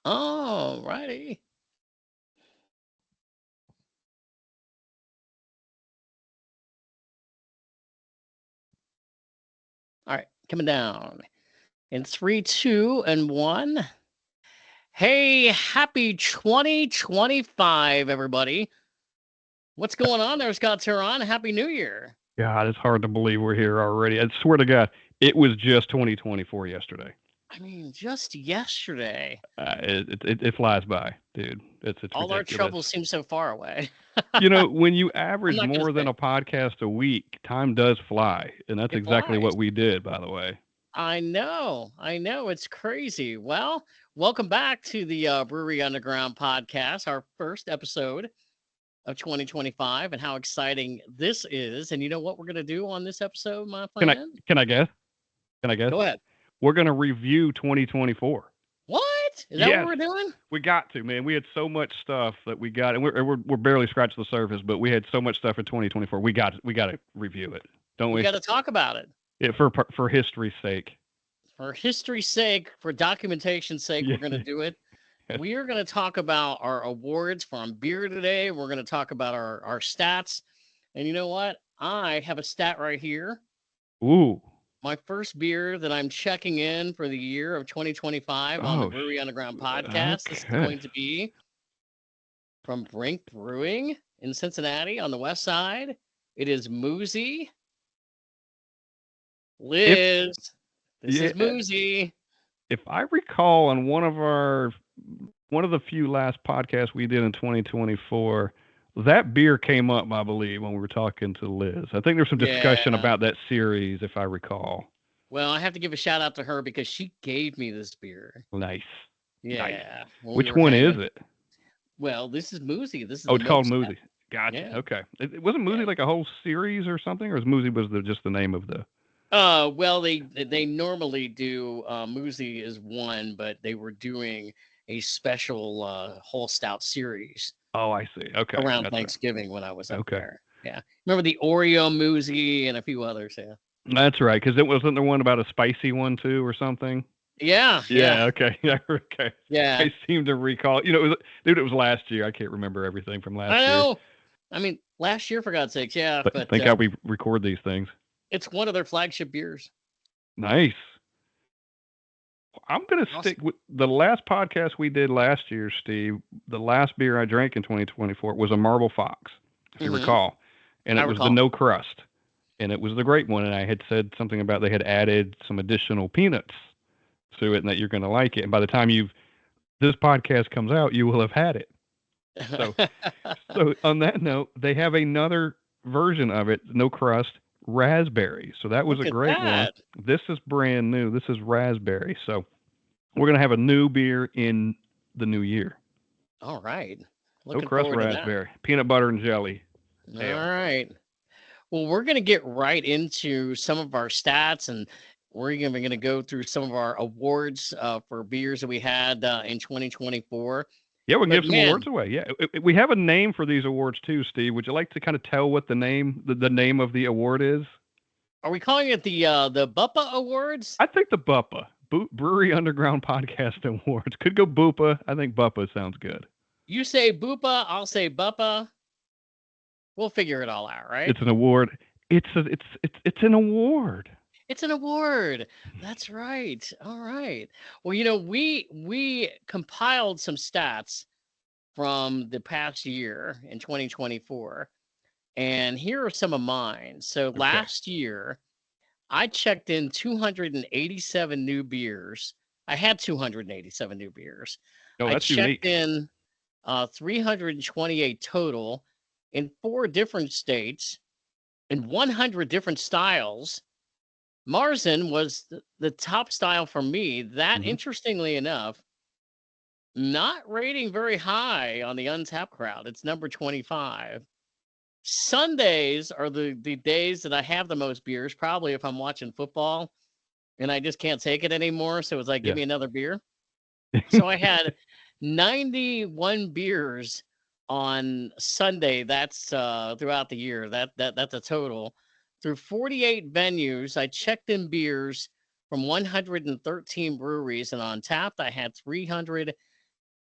Oh, righty. All right, coming down in three, two, and one. Hey, happy 2025, everybody. What's going on there, Scott Turon? Happy New Year. God, it's hard to believe we're here already. I swear to God, it was just 2024 yesterday. I mean, just yesterday, It flies by, dude. It's all our ridiculous. troubles seem so far away. When you I'm average not going to more than say a podcast a week, time does fly, and that's it exactly flies. what we did, by the way. I know, it's crazy. Well, welcome back to the Brewery Underground podcast, our first episode of 2025, and how exciting this is. And you know what we're going to do on this episode, my Can I friend? can I guess? Can I guess? Go ahead. We're gonna review 2024. What? Is that what Yes, we're doing? we got to, man. We had so much stuff that we got, and we're barely scratching the surface, but we had so much stuff in 2024. We got to review it, don't We we? got to talk about it. Yeah, for history's sake. For history's sake, for documentation's sake, we're Yeah. going to do it. Yes. We are going to talk about our awards from beer today. We're going to talk about our stats. And you know what? I have a stat right here. Ooh. My first beer that I'm checking in for the year of 2025 on the Oh. Brewery Underground podcast. This is Okay. going to be from Brink Brewing in Cincinnati on the west side. It is Moozy. If Liz, this yeah, is Moozy. if I recall, on one of the few last podcasts we did in 2024, that beer came up, I believe, when we were talking to Liz. I think there's some discussion Yeah. about that series, if I recall. Well, I have to give a shout out to her because she gave me this beer. Nice, nice. Yeah, when we Which were one is hanging. it? Well, this is Moozy. This is Oh, the it's called milk stout. Moozy. Gotcha. Yeah, Okay. It wasn't yeah. Moozy like a whole series or something, or was Moozy just the name of the? Well, they normally do. Moozy is one, but they were doing a special whole stout series Oh, I see. Okay, around that's right. Thanksgiving when I was up Okay. there. Yeah, remember the Oreo Moozy and a few others. Yeah, That's right, because it wasn't there one about a spicy one too, or something. yeah, yeah, Yeah. Okay. Yeah. Okay. yeah. I seem to recall. Dude, it was last year. I can't remember everything from I last year. know. I mean, last year for God's sakes, yeah, but Think how we record these things. it's one of their flagship beers. Nice. I'm gonna Awesome. stick with the last podcast we did last year, Steve. The last beer I drank in 2024 was a Marble Fox, if you Hmm. recall, and I it was the recall. no crust, and it was the great one. And I had said something about they had added some additional peanuts to it, and that you're going to like it. And by the time this podcast comes out, you will have had it. So, so on that note, they have another version of it, no crust, raspberry. So that was Look a at great one. that. This is brand new. This is raspberry. So we're gonna have a new beer in the new year. All right. No Looking crust forward to that. raspberry, peanut butter and jelly All ale. right. Well, we're going to get right into some of our stats, and we're even going to go through some of our awards for beers that we had in 2024. Yeah, we can But give some man, awards away. Yeah, we have a name for these awards too, Steve. Would you like to kind of tell what the name of the award is? are we calling it the BUPA Awards? I think the BUPA, Brewery Underground Podcast Awards, could go BUPA. I think BUPA sounds good. You say BUPA, I'll say BUPA. We'll figure it all out, right? It's an award. It's an award. It's an award. That's right. All right. Well, you know, we compiled some stats from the past year in 2024. And here are some of mine. So Okay. last year, I checked in 287 new beers. I had 287 new beers. Oh, I that's checked unique. in 328 total in four different states in 100 different styles. Marzen was the top style for me. That, Hmm. interestingly enough, not rating very high on the Untapped crowd. It's number 25. Sundays are the days that I have the most beers, probably if I'm watching football and I just can't take it anymore. So it's like, give Yeah. me another beer. So I had 91 beers on Sunday. That's throughout the year. That's a total. Through 48 venues, I checked in beers from 113 breweries, and on tap, I had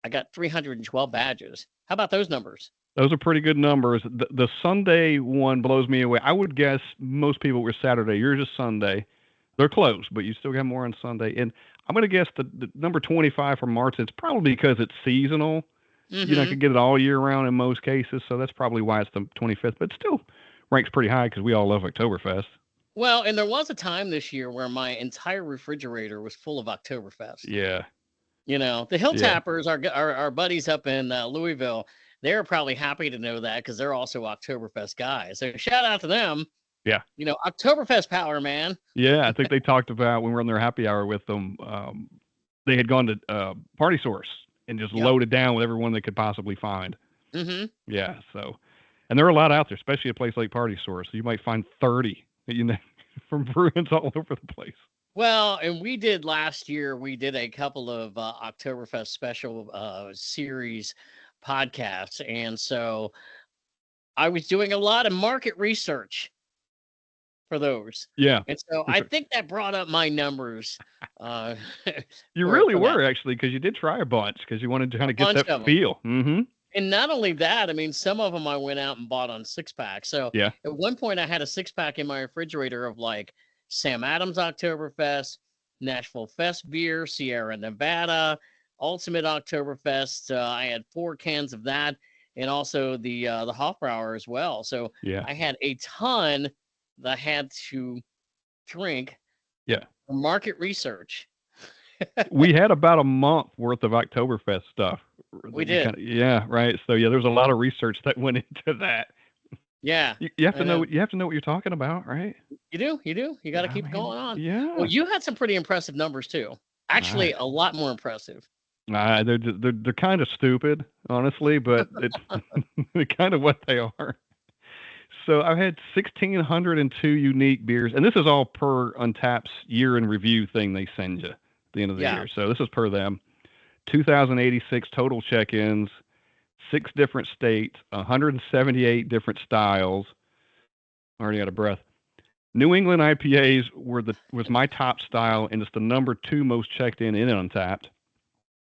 I got 312 badges. How about those numbers? Those are pretty good numbers. The Sunday one blows me away. I would guess most people were Saturday. Yours is Sunday. They're close, but you still got more on Sunday. And I'm going to guess the number 25 for March, it's probably because it's seasonal. You know, I Mm-hmm. could get it all year round in most cases, so that's probably why it's the 25th. But it still ranks pretty high because we all love Oktoberfest. Well, and there was a time this year where my entire refrigerator was full of Oktoberfest. Yeah, You know, the Hill yeah, Tappers, our buddies up in Louisville, they're probably happy to know that because they're also Oktoberfest guys. So shout out to them. yeah. You know, Oktoberfest power, man. Yeah, I think they talked about when we were on their happy hour with them. They had gone to Party Source and just Yep. loaded down with everyone they could possibly find. Mm-hmm. Yeah, so and there are a lot out there, especially a place like Party Source. So you might find 30, you know, from Bruins all over the place. Well, and we did last year, we did a couple of Oktoberfest special series podcasts. And so I was doing a lot of market research for those. Yeah, And so for I sure. think that brought up my numbers uh, You for really that. were actually because you did try a bunch because you wanted to kind A of get bunch that of them. feel. Mm-hmm. And not only that, I mean, some of them I went out and bought on six pack. So Yeah, at one point, I had a six pack in my refrigerator of like Sam Adams Oktoberfest, Nashville Fest beer, Sierra Nevada, Ultimate Oktoberfest. I had 4 cans of that, and also the Hofbrauer as well. So yeah, I had a ton that I had to drink yeah. for market research. We had about a month worth of Oktoberfest stuff We that we did, kind of yeah, right. So yeah, there's a lot of research that went into that. yeah. You have to I know know. what you're talking about, right? You do, you do. You got to I keep it mean, going on. Well, yeah. you had some pretty impressive numbers too. I, Actually, a lot more impressive. they're kind of stupid, honestly, but it's they're kind of what they are. So I've had 1,602 unique beers, and this is all per Untapped's year in review thing they send you at the end of the Yeah, year. So this is per them. 2,086 total check-ins, 6 different states, 178 different styles. Already out of breath. New England IPAs was my top style, and it's the number 2 most checked in Untapped.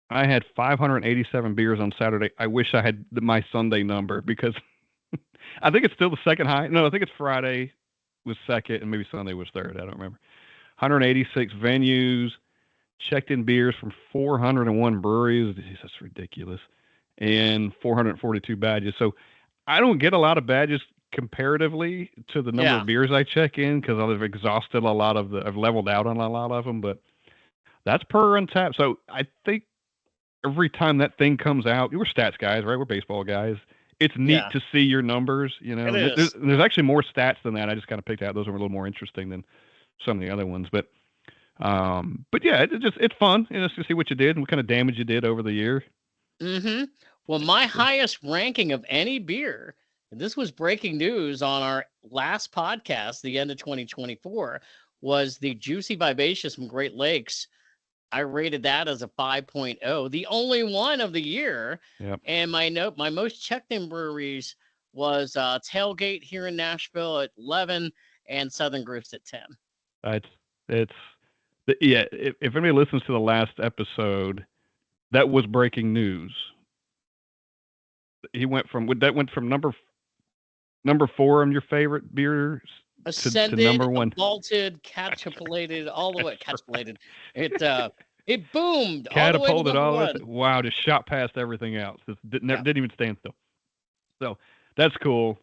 I had 587 beers on Saturday. I wish I had my Sunday number because I think it's still the second high. No, I think it's Friday was second, and maybe Sunday was third. I don't remember. 186 venues, checked in beers from 401 breweries. Jeez, that's ridiculous. And 442 badges. So I don't get a lot of badges comparatively to the number yeah, of beers I check in because I've exhausted a lot of I've leveled out on a lot of them. But that's per Untapped. So I think every time that thing comes out, we're stats guys, right? We're baseball guys. It's neat yeah. to see your numbers, you know. It And there's is. there's actually more stats than that. I just kind of picked out those are a little more interesting than some of the other ones. But yeah, it's fun, you know, to see what you did and what kind of damage you did over the year. Mm-hmm. Well, my highest ranking of any beer, and this was breaking news on our last podcast, the end of 2024, was the Juicy Vivacious from Great Lakes. I rated that as a 5.0, the only one of the year. Yep. And my most checked in breweries was Tailgate here in Nashville at 11 and Southern Grist at 10. It's it's yeah. If anybody listens to the last episode, that was breaking news. He went from number 4 on your favorite beers to Ascended, number 1. vaulted, catapulted, all the way. Catapulted. It boomed all the way to Catapulted number all this. one. Wow, just shot past everything else. Just Yeah. didn't even stand still. So that's cool.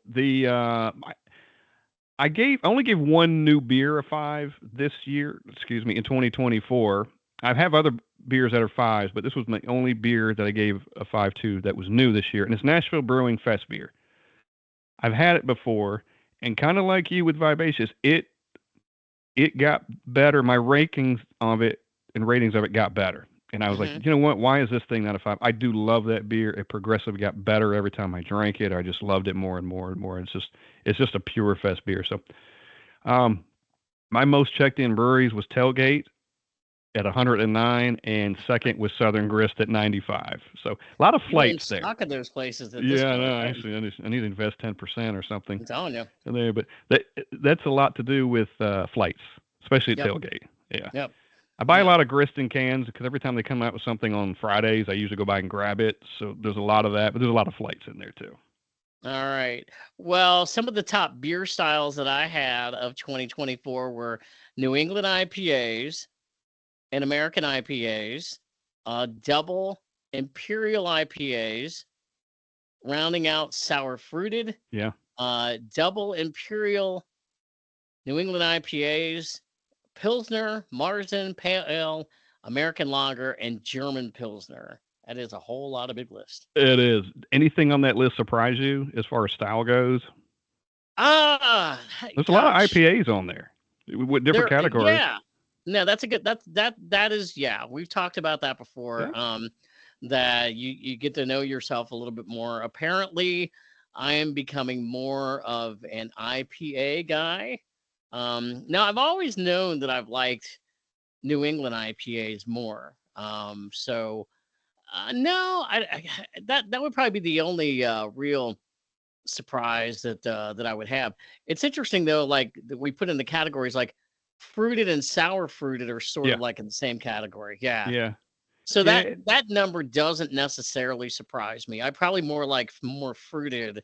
I only gave one new beer a 5 this year. Excuse me, in 2024. I have other beers that are 5s, but this was my only beer that I gave a 5 to that was new this year, and it's Nashville Brewing Fest beer. I've had it before, and kind of like you with Vivacious, it got better. My rankings of it and ratings of it got better. And I was like, Hmm. you know what? Why is this thing not a 5? I do love that beer. It progressively got better every time I drank it. I just loved it more and more and more. It's just a pure fest beer. So, um, my most checked in breweries was Tailgate at 109, and second was Southern Grist at 95. So a lot of You're in flights there. stock of those places at this Yeah, point, no, right? actually, I need to invest 10% or something I'm telling you. in there. But that's a lot to do with flights, especially at Yep. Tailgate. Yeah. Yep. I buy a Yeah. lot of grist in cans because every time they come out with something on Fridays, I usually go by and grab it. So there's a lot of that, but there's a lot of flights in there too. All right. Well, some of the top beer styles that I had of 2024 were New England IPAs and American IPAs, double Imperial IPAs, rounding out sour fruited, Yeah. double Imperial New England IPAs, Pilsner, Marzen, Pale Ale, American Lager, and German Pilsner. That is a whole lot of big list. It is. Anything on that list surprise you as far as style goes? Ah, There's a lot of gosh. IPAs on there with different categories. Yeah. No, that's a good that is yeah, we've talked about that Yeah. before. That you get to know yourself a little bit more. Apparently, I am becoming more of an IPA guy. Now I've always known that I've liked New England IPAs more. So no, that would probably be the only real surprise that I would have. It's interesting though, like that we put in the categories like fruited and sour fruited are sort Yeah. of like in the same category. Yeah. Yeah. So that Yeah. that number doesn't necessarily surprise me. I probably more like more fruited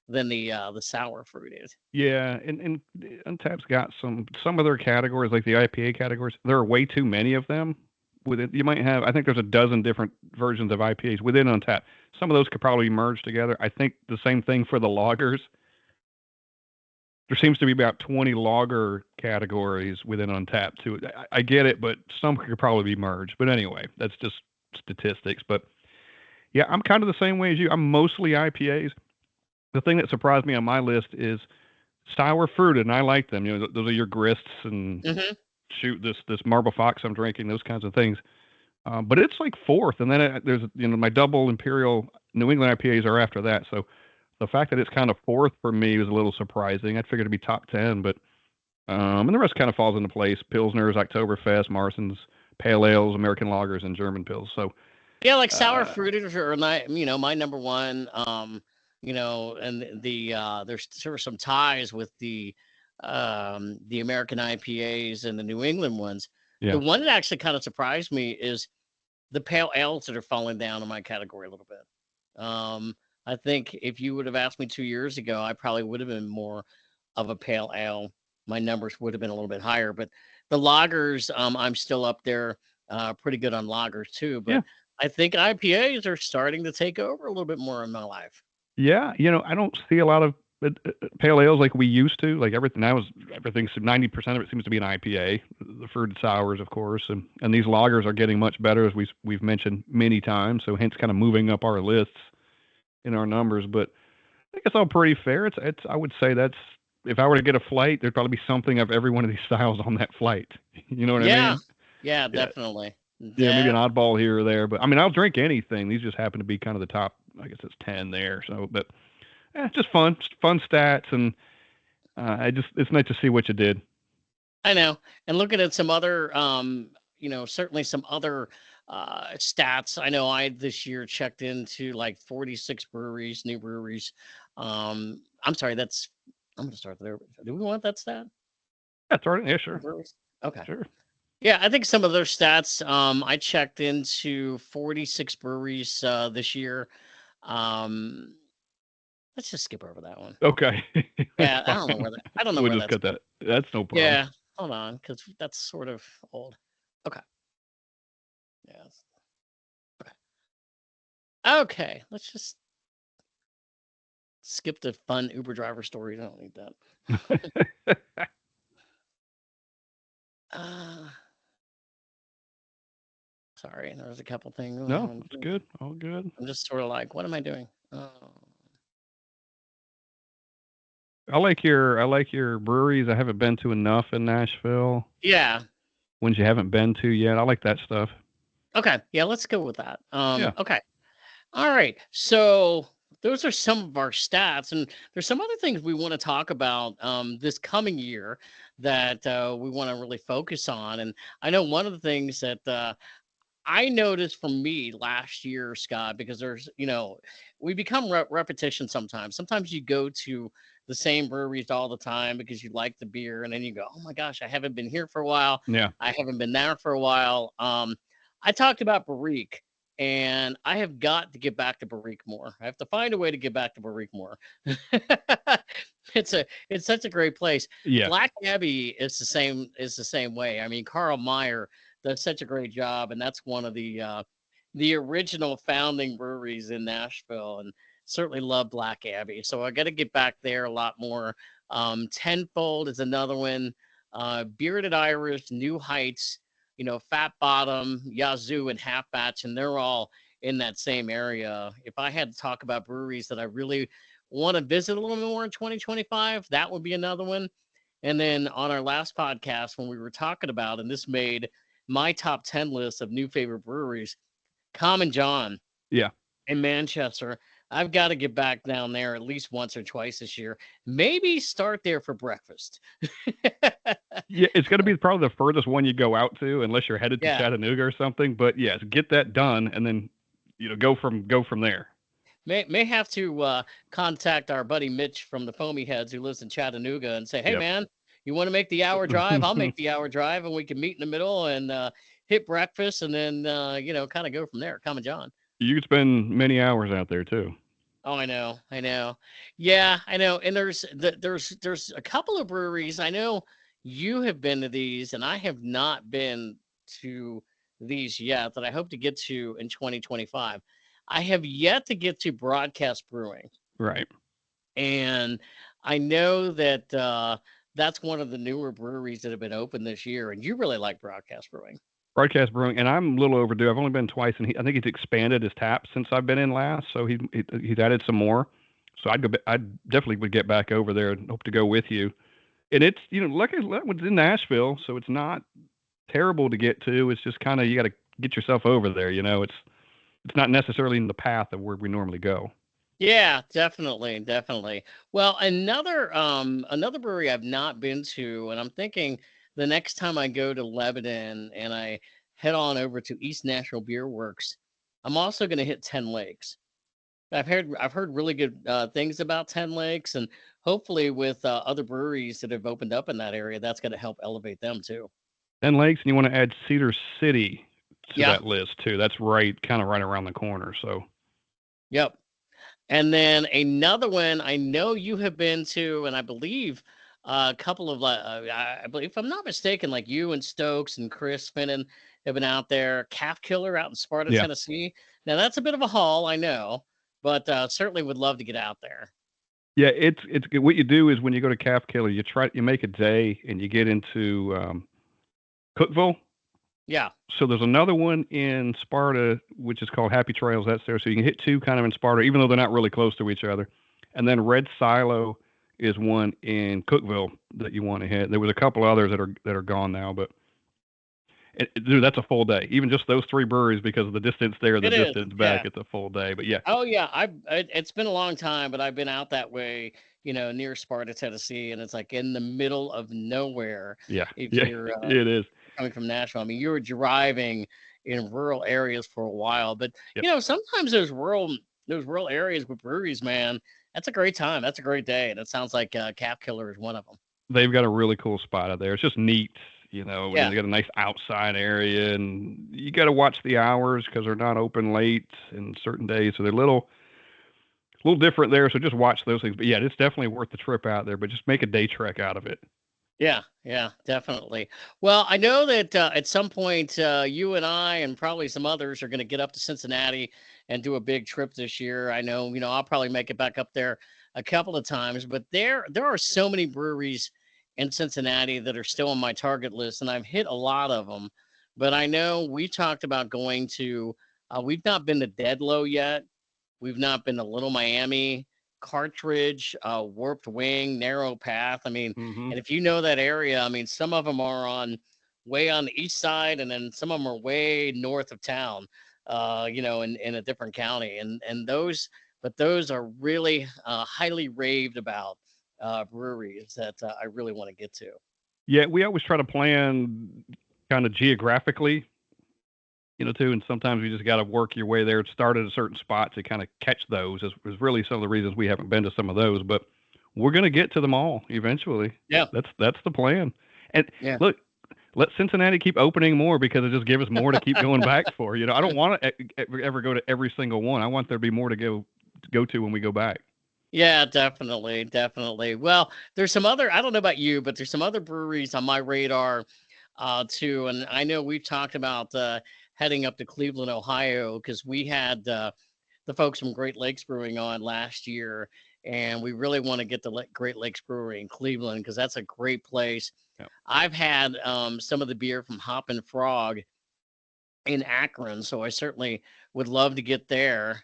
than the sour fruited. Yeah, and Untapped's got some of their categories, like the IPA categories. There are way too many of them. Within you might have, I think there's a dozen different versions of IPAs within Untapped. Some of those could probably merge together. I think the same thing for the lagers. There seems to be about 20 lager categories within Untapped too. I get it, but some could probably be merged. But anyway, that's just statistics. But yeah, I'm kind of the same way as you. I'm mostly IPAs. The thing that surprised me on my list is sour fruited, and I like them. You know, those are your grists and Hmm. shoot this marble fox I'm drinking, those kinds of things. But it's like fourth, and then there's my double imperial New England IPAs are after that. So the fact that it's kind of fourth for me was a little surprising. I'd figured it'd be top 10, but and the rest kind of falls into place: pilsners, Oktoberfest, Marston's, pale ales, American lagers, and German pills. So Yeah, like sour uh, fruited are my my number one. And there's sort of some ties with the American IPAs and the New England ones. The yeah, one that actually kind of surprised me is the pale ales that are falling down in my category a little bit. I think if you would have asked me 2 years ago, I probably would have been more of a pale ale. My numbers would have been a little bit higher, but the lagers, I'm still up there, pretty good on lagers too. yeah. But I think IPAs are starting to take over a little bit more in my life. Yeah, I don't see a lot of pale ales like we used to. Like everything now is everything's 90% of it seems to be an IPA. The fruited sours, of course, and these lagers are getting much better as we've mentioned many times. So hence, kind of moving up our lists in our numbers. But I think it's all pretty fair. It's I would say that's if I were to get a flight, there'd probably be something of every one of these styles on that flight. You know what I Yeah, mean? yeah, Yeah, definitely, yeah, maybe an definitely. oddball here or there, but I mean, I'll drink anything. These just happen to be kind of the top. I guess it's 10 there. So, but just fun stats, and I just it's nice to see what you did. I know. And looking at some other, certainly some other stats. I know I this year checked into like 46 breweries, new breweries. I'm sorry, I'm gonna start there. Do we want that stat? Yeah, throw it in. Yeah, New sure, breweries? Okay. sure. Yeah, I think some of those stats. I checked into 46 breweries this year. Um, let's just skip over that one. Okay, that's Yeah, fine. I don't know We'll where just that's cut going. that. That's no problem. Yeah, hold on, because that's sort of old. Okay. Yeah. Okay. Okay. Let's just skip the fun Uber driver stories. I don't need that. Uh, sorry. There's a couple things. No, that's good. All good. I'm just sort of like, what am I doing? I like your breweries. I haven't been to enough in Nashville. Yeah. Ones you haven't been to yet. I like that stuff. Okay. Yeah. Let's go with that. Yeah, Okay. All right. So those are some of our stats, and there's some other things we want to talk about this coming year that we want to really focus on. And I know one of the things that I noticed for me last year, Scott, because we become repetition sometimes. Sometimes you go to the same breweries all the time because you like the beer, and then you go, oh my gosh, I haven't been here for a while. Yeah. I haven't been there for a while. I talked about Barrique, and I have got to get back to Barrique more. I have to find a way to get back to Barrique more. It's such a great place. Yeah. Black Abbey is the same way. I mean, Carl Meyer does such a great job, and that's one of the original founding breweries in Nashville, and certainly love Black Abbey. So I got to get back there a lot more. Tenfold is another one. Bearded Irish, New Heights, Fat Bottom, Yazoo, and Half Batch, and they're all in that same area. If I had to talk about breweries that I really want to visit a little bit more in 2025, that would be another one. And then on our last podcast, when we were talking about, and this made my top 10 list of new favorite breweries, Common John Yeah. in Manchester. I've got to get back down there at least once or twice this year. Maybe start there for breakfast. Yeah, it's going to be probably the furthest one you go out to, unless you're headed to Yeah. Chattanooga or something. But yes, get that done, and then go from there. May have to contact our buddy Mitch from the Foamy Heads who lives in Chattanooga and say, hey, Yep. man, you want to make the hour drive? I'll make the hour drive, and we can meet in the middle and hit breakfast, and then, kind of go from there. Common John. You could spend many hours out there too. Oh, I know, I know. Yeah, I know. And there's a couple of breweries. I know you have been to these, and I have not been to these yet that I hope to get to in 2025. I have yet to get to Broadcast Brewing, Right. and I know that that's one of the newer breweries that have been open this year, and you really like Broadcast Brewing. Broadcast Brewing, and I'm a little overdue. I've only been twice, and I think he's expanded his taps since I've been in last, so he's added some more. So I definitely would get back over there and hope to go with you. And it's lucky that was in Nashville, so it's not terrible to get to. It's just kind of you got to get yourself over there. It's not necessarily in the path of where we normally go. Yeah, definitely, definitely. Well, another brewery I've not been to, and I'm thinking the next time I go to Lebanon and I head on over to East National Beer Works, I'm also going to hit Ten Lakes. I've heard really good things about Ten Lakes, and hopefully with other breweries that have opened up in that area, that's going to help elevate them too. Ten Lakes, and you want to add Cedar City to Yeah. that list too. That's kind of right around the corner. So Yep. And then another one I know you have been to, and I believe a couple of, I believe, if I'm not mistaken, like you and Stokes and Chris Finnan have been out there. Calf Killer out in Sparta, yeah, Tennessee. Now that's a bit of a haul, I know, but certainly would love to get out there. yeah, it's good. What you do is when you go to Calf Killer, you make a day and you get into Cookville. Yeah. So there's another one in Sparta, which is called Happy Trails. That's there. So you can hit two kind of in Sparta, even though they're not really close to each other. And then Red Silo is one in Cookville that you want to hit. There was a couple others that are gone now, but dude, that's a full day. Even just those three breweries, because of the distance there, the It is. distance back, Yeah. it's a full day. But yeah, Oh yeah. It's been a long time, but I've been out that way, near Sparta, Tennessee, and it's like in the middle of nowhere. yeah, If yeah, you're it is. coming from Nashville. I mean, you were driving in rural areas for a while, but Yep. sometimes those rural areas with breweries, man, that's a great time. That's a great day, and it sounds like Cap Killer is one of them. They've got a really cool spot out there. It's just neat, and Yeah, they got a nice outside area, and you got to watch the hours because they're not open late in certain days, so they're a little different there. So just watch those things. But yeah, it's definitely worth the trip out there. But just make a day trek out of it. yeah, yeah, definitely. Well, I know that at some point you and I and probably some others are going to get up to Cincinnati and do a big trip this year. I know, I'll probably make it back up there a couple of times, but there are so many breweries in Cincinnati that are still on my target list, and I've hit a lot of them. But I know we talked about going to. We've not been to Deadlow yet. We've not been to Little Miami, Cartridge, Warped Wing, Narrow Path. I mean, Hmm. and if you know that area, I mean, some of them are on way on the east side, and then some of them are way north of town. In a different county, and those are really highly raved about breweries that I really want to get to. Yeah, we always try to plan kind of geographically, too. And sometimes you just got to work your way there. Start at a certain spot to kind of catch those. Is really some of the reasons we haven't been to some of those. But we're gonna get to them all eventually. Yeah. That's the plan. And Yeah. look, let Cincinnati keep opening more because it just gives us more to keep going back for. I don't want to ever go to every single one. I want there to be more to go to when we go back. Yeah, definitely, definitely. Well, there's some other, I don't know about you, but there's some other breweries on my radar too. And I know we've talked about heading up to Cleveland, Ohio, because we had the folks from Great Lakes Brewing on last year, and we really want to get the Great Lakes Brewery in Cleveland because that's a great place. Yep. I've had some of the beer from Hop and Frog in Akron, so I certainly would love to get there.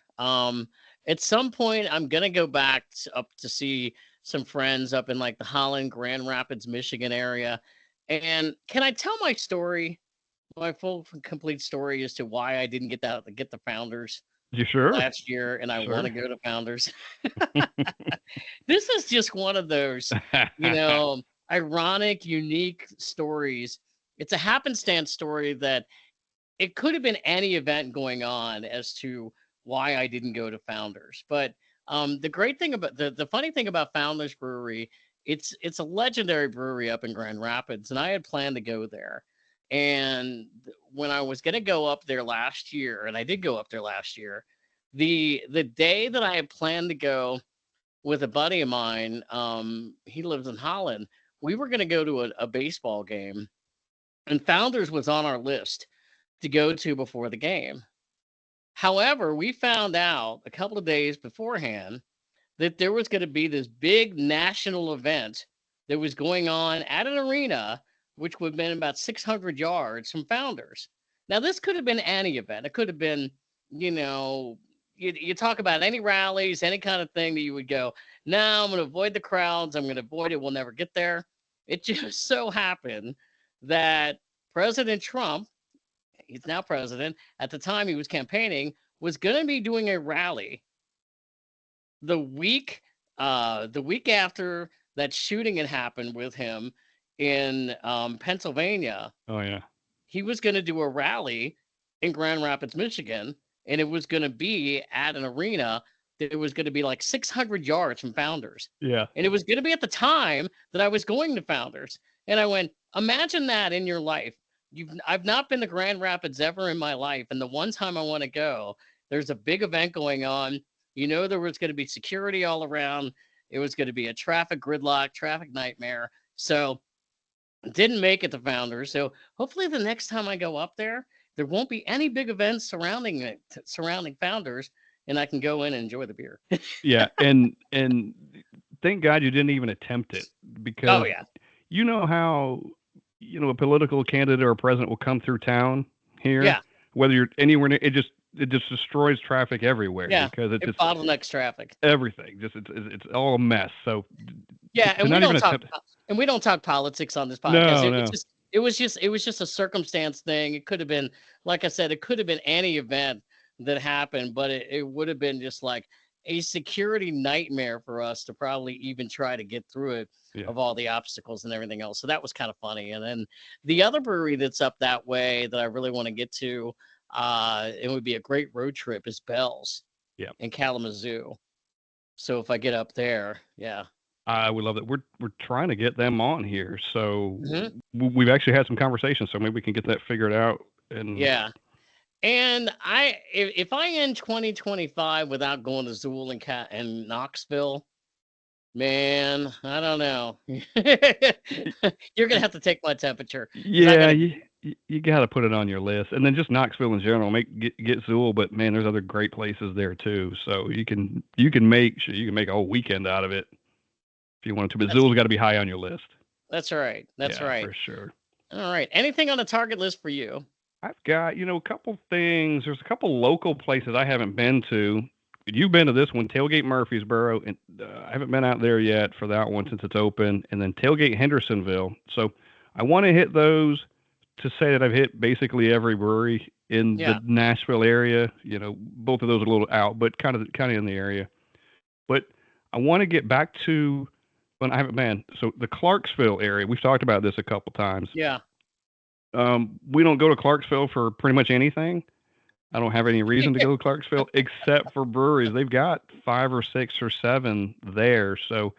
At some point, I'm gonna go back up to see some friends up in like the Holland, Grand Rapids, Michigan area. And can I tell my story, my full complete story as to why I didn't get the Founders You sure? last year, and I want Sure. to go to Founders? This is just one of those, ironic, unique stories. It's a happenstance story that it could have been any event going on as to why I didn't go to Founders. But the great thing about the funny thing about Founders Brewery, it's a legendary brewery up in Grand Rapids, and I had planned to go there. And when I was going to go up there last year, and I did go up there last year, the day that I had planned to go with a buddy of mine, he lives in Holland. We were going to go to a baseball game, and Founders was on our list to go to before the game. However, we found out a couple of days beforehand that there was going to be this big national event that was going on at an arena, which would have been about 600 yards from Founders. Now, this could have been any event. It could have been, you know, you talk about any rallies, any kind of thing that you would go, no, I'm going to avoid the crowds. I'm going to avoid it. We'll never get there. It just so happened that President Trump, he's now president, at the time he was campaigning, was going to be doing a rally the week after that shooting had happened with him in Pennsylvania. Oh yeah. He was going to do a rally in Grand Rapids, Michigan, and it was going to be at an arena that was going to be like 600 yards from Founders. Yeah. And it was going to be at the time that I was going to Founders. And I went, imagine that in your life. I've not been to Grand Rapids ever in my life, and the one time I want to go, there's a big event going on. There was going to be security all around. It was going to be a traffic gridlock, traffic nightmare. So didn't make it to Founders. So hopefully the next time I go up there won't be any big events surrounding Founders, and I can go in and enjoy the beer. Yeah, and thank God you didn't even attempt it because Oh yeah, you know how a political candidate or a president will come through town here, yeah, whether you're anywhere near, it just destroys traffic everywhere yeah. because it just bottlenecks traffic. everything just it's all a mess. So Yeah, to not even attempt. and we don't talk politics on this podcast. No, no. It was just a circumstance thing. It could have been, like I said, it could have been any event that happened, but it would have been just like a security nightmare for us to probably even try to get through it, Yeah. of all the obstacles and everything else. So that was kind of funny. And then the other brewery that's up that way that I really want to get to, it would be a great road trip, is Bell's. Yeah. In Kalamazoo. So if I get up there, yeah. I would love that. We're trying to get them on here, so Mhm. we've actually had some conversations. So maybe we can get that figured out. And Yeah. And if I end 2025 without going to Zool and Knoxville, man, I don't know. You're gonna have to take my temperature. yeah, you got to put it on your list, and then just Knoxville in general. Get Zool, but man, there's other great places there too. So you can make a whole weekend out of it if you wanted to. But Zool's got to be high on your list. That's right. That's Yeah, right. for sure. All right. Anything on the target list for you? I've got a couple things. There's a couple local places I haven't been to. You've been to this one, Tailgate Murfreesboro, and I haven't been out there yet for that one since it's open. And then Tailgate Hendersonville. So I want to hit those to say that I've hit basically every brewery in the Nashville area. Both of those are a little out, but kind of in the area. But I want to get back to when I haven't been. So the Clarksville area. We've talked about this a couple times. Yeah. We don't go to Clarksville for pretty much anything. I don't have any reason to go to Clarksville except for breweries. They've got 5 or 6 or 7 there. So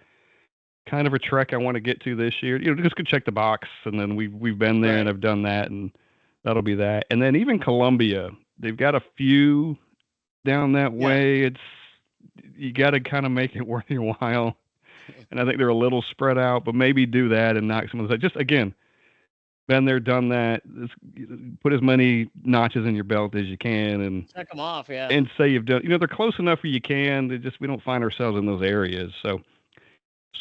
kind of a trek I want to get to this year. Just go check the box, and then we've been there and Right. I've done that, and that'll be that. And then even Columbia, they've got a few down that Yeah. way. It's you got to kind of make it worth your while, and I think they're a little spread out, but maybe do that and knock some of those. Just again, been there, done that. Put as many notches in your belt as you can, Check them off. Yeah. and say you've done. They're close enough where you can. We don't find ourselves in those areas, so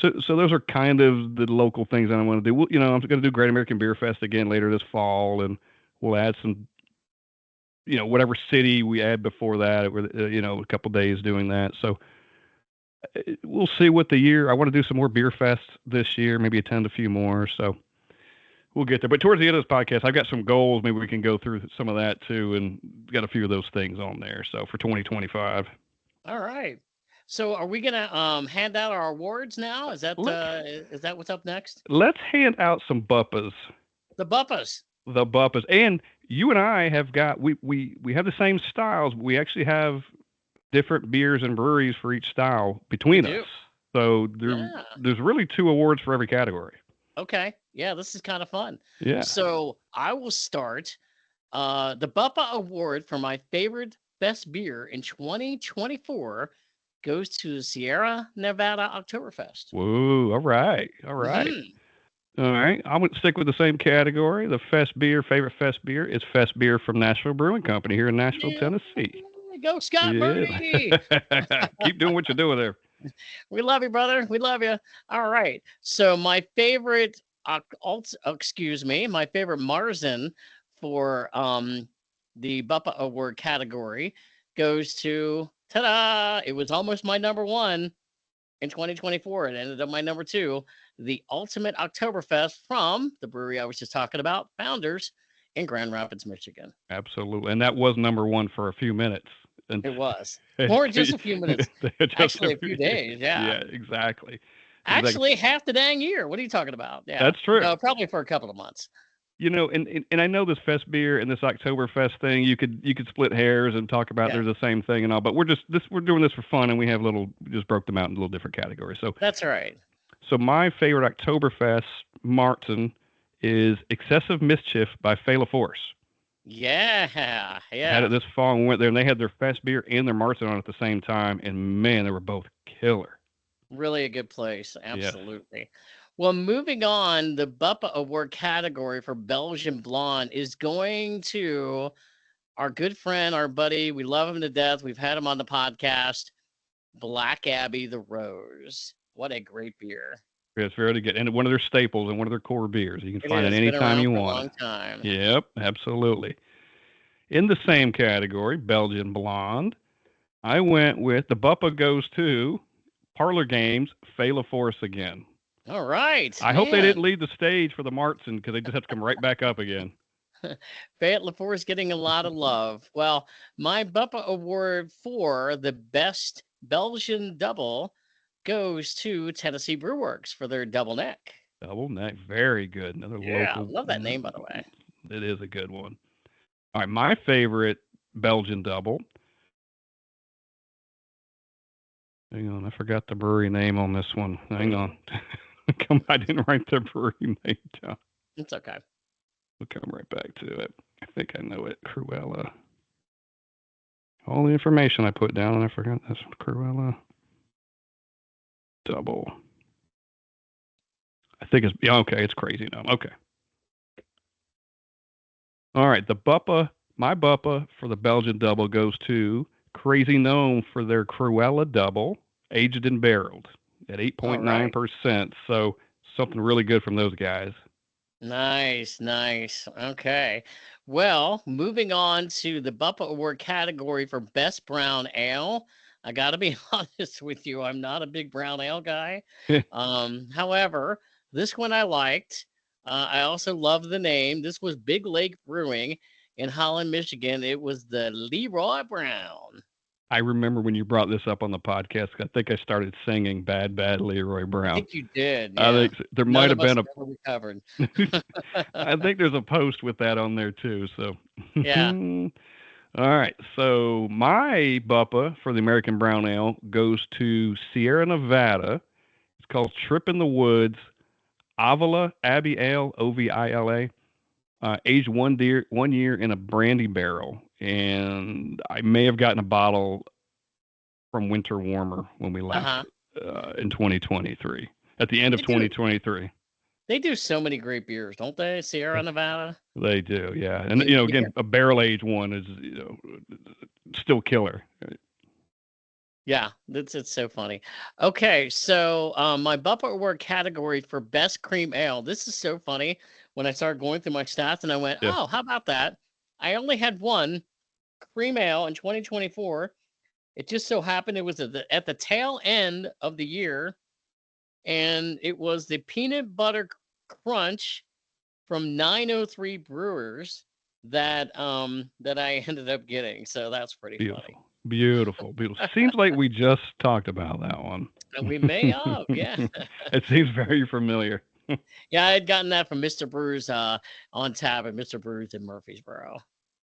those are kind of the local things that I want to do. I'm going to do Great American Beer Fest again later this fall, and we'll add some, whatever city we add before that, a couple days doing that. So we'll see what the year. I want to do some more beer fests this year, maybe attend a few more. So we'll get there. But towards the end of this podcast, I've got some goals. Maybe we can go through some of that too, and got a few of those things on there. So for 2025. All right. So are we gonna hand out our awards now? Let's Is that what's up next? let's hand out some BUPAs. The BUPAs. The BUPAs. And you and I have got we have the same styles, but we actually have different beers and breweries for each style We between do. us. So Yeah. there's really 2 awards for every category. Okay. Yeah, this is kind of fun. Yeah. So I will start. The BUPA award for my favorite best beer in 2024 goes to Sierra Nevada Oktoberfest. Whoa. All right. All right. Mhm. All right. I'm going to stick with the same category. The Fest beer, favorite Fest beer is Fest beer from Nashville Brewing Company here in Nashville, Yeah, Tennessee. go Scott Murray. Yeah. Keep doing what you're doing there. We love you, brother. We love you. All right. So my favorite my favorite Marzen for the BUPA award category goes to ta-da! It was almost my number one in 2024. It ended up my number two, the Ultimate Oktoberfest from the brewery I was just talking about, Founders in Grand Rapids, Michigan. Absolutely. And that was number one for a few minutes. And It was more than just a few minutes, actually a few days. Yeah. Yeah, exactly. Actually, half the dang year. What are you talking about? Yeah. That's true. No, probably for a couple of months. And I know this Fest beer and this Oktoberfest thing, you could split hairs and talk about they're the same thing and all, but we're doing this for fun, and we have just broke them out in little different categories. So that's right. So my favorite Oktoberfest Martin is Excessive Mischief by Fela Force. Yeah. Had it this fall and went there, and they had their Fest beer and their Martin on at the same time, and man, they were both killer. Really a good place. Yes. Absolutely. Well, moving on, the BUPA award category for Belgian Blonde is going to our good friend, our buddy. We love him to death. We've had him on the podcast. Black Abbey the Rose. What a great beer. It's very good. And one of their staples and one of their core beers. You can find it Been anytime around you for a want long it. time. Yep, absolutely. In the same category, Belgian Blonde, I went with the BUPA goes to Parlor Games, Fela Force again. All right. I hope they didn't leave the stage for the Martin, because they just have to come right back up again. Fayette LaForce getting a lot of love. Well, my BUPA award for the best Belgian double goes to Tennessee Brewworks for their double neck. Double neck, very good. Another local. I love that name, by the way. It is a good one. All right, my favorite Belgian double. Hang on, I forgot the brewery name on this one. Hang on. I didn't write the brewery name down. It's okay. We'll come right back to it. I think I know it. Cruella. All the information I put down, and I forgot this one. Cruella double. I think it's okay. It's Crazy Gnome. Okay. All right. My BUPA for the Belgian double goes to Crazy Gnome for their Cruella double, aged and barreled at 8.9%. So something really good from those guys. Nice. Okay. Well, moving on to the BUPA award category for best brown ale. I got to be honest with you. I'm not a big brown ale guy. However, this one I liked. I also love the name. This was Big Lake Brewing in Holland, Michigan. It was the Leroy Brown. I remember when you brought this up on the podcast. I think I started singing "Bad Leroy Brown." I think you did. Yeah. I think there might have been recovered. I think there's a post with that on there too. So yeah. All right. So my BUPA for the American Brown Ale goes to Sierra Nevada. It's called Trip in the Woods, Avila, Abbey Ale, Ovila. Aged 1 year in a brandy barrel, and I may have gotten a bottle from Winter Warmer when we left Uh-huh. in 2023. At the end of They do 2023, they do so many great beers, don't they? Sierra Nevada. they do, yeah. I And mean, you again, get a barrel aged one is still killer. yeah, it's so funny. Okay, so my BUPA award category for best cream ale. This is so funny. When I started going through my stats and I went, Yeah, oh, how about that? I only had one cream ale in 2024. It just so happened it was at the tail end of the year, and it was the peanut butter crunch from 903 Brewers that I ended up getting. So that's pretty funny. beautiful, beautiful, beautiful. Seems like we just talked about that one. And we may have, yeah. It seems very familiar. Yeah, I had gotten that from Mr. Brewers on tap at Mr. Brewers in Murfreesboro.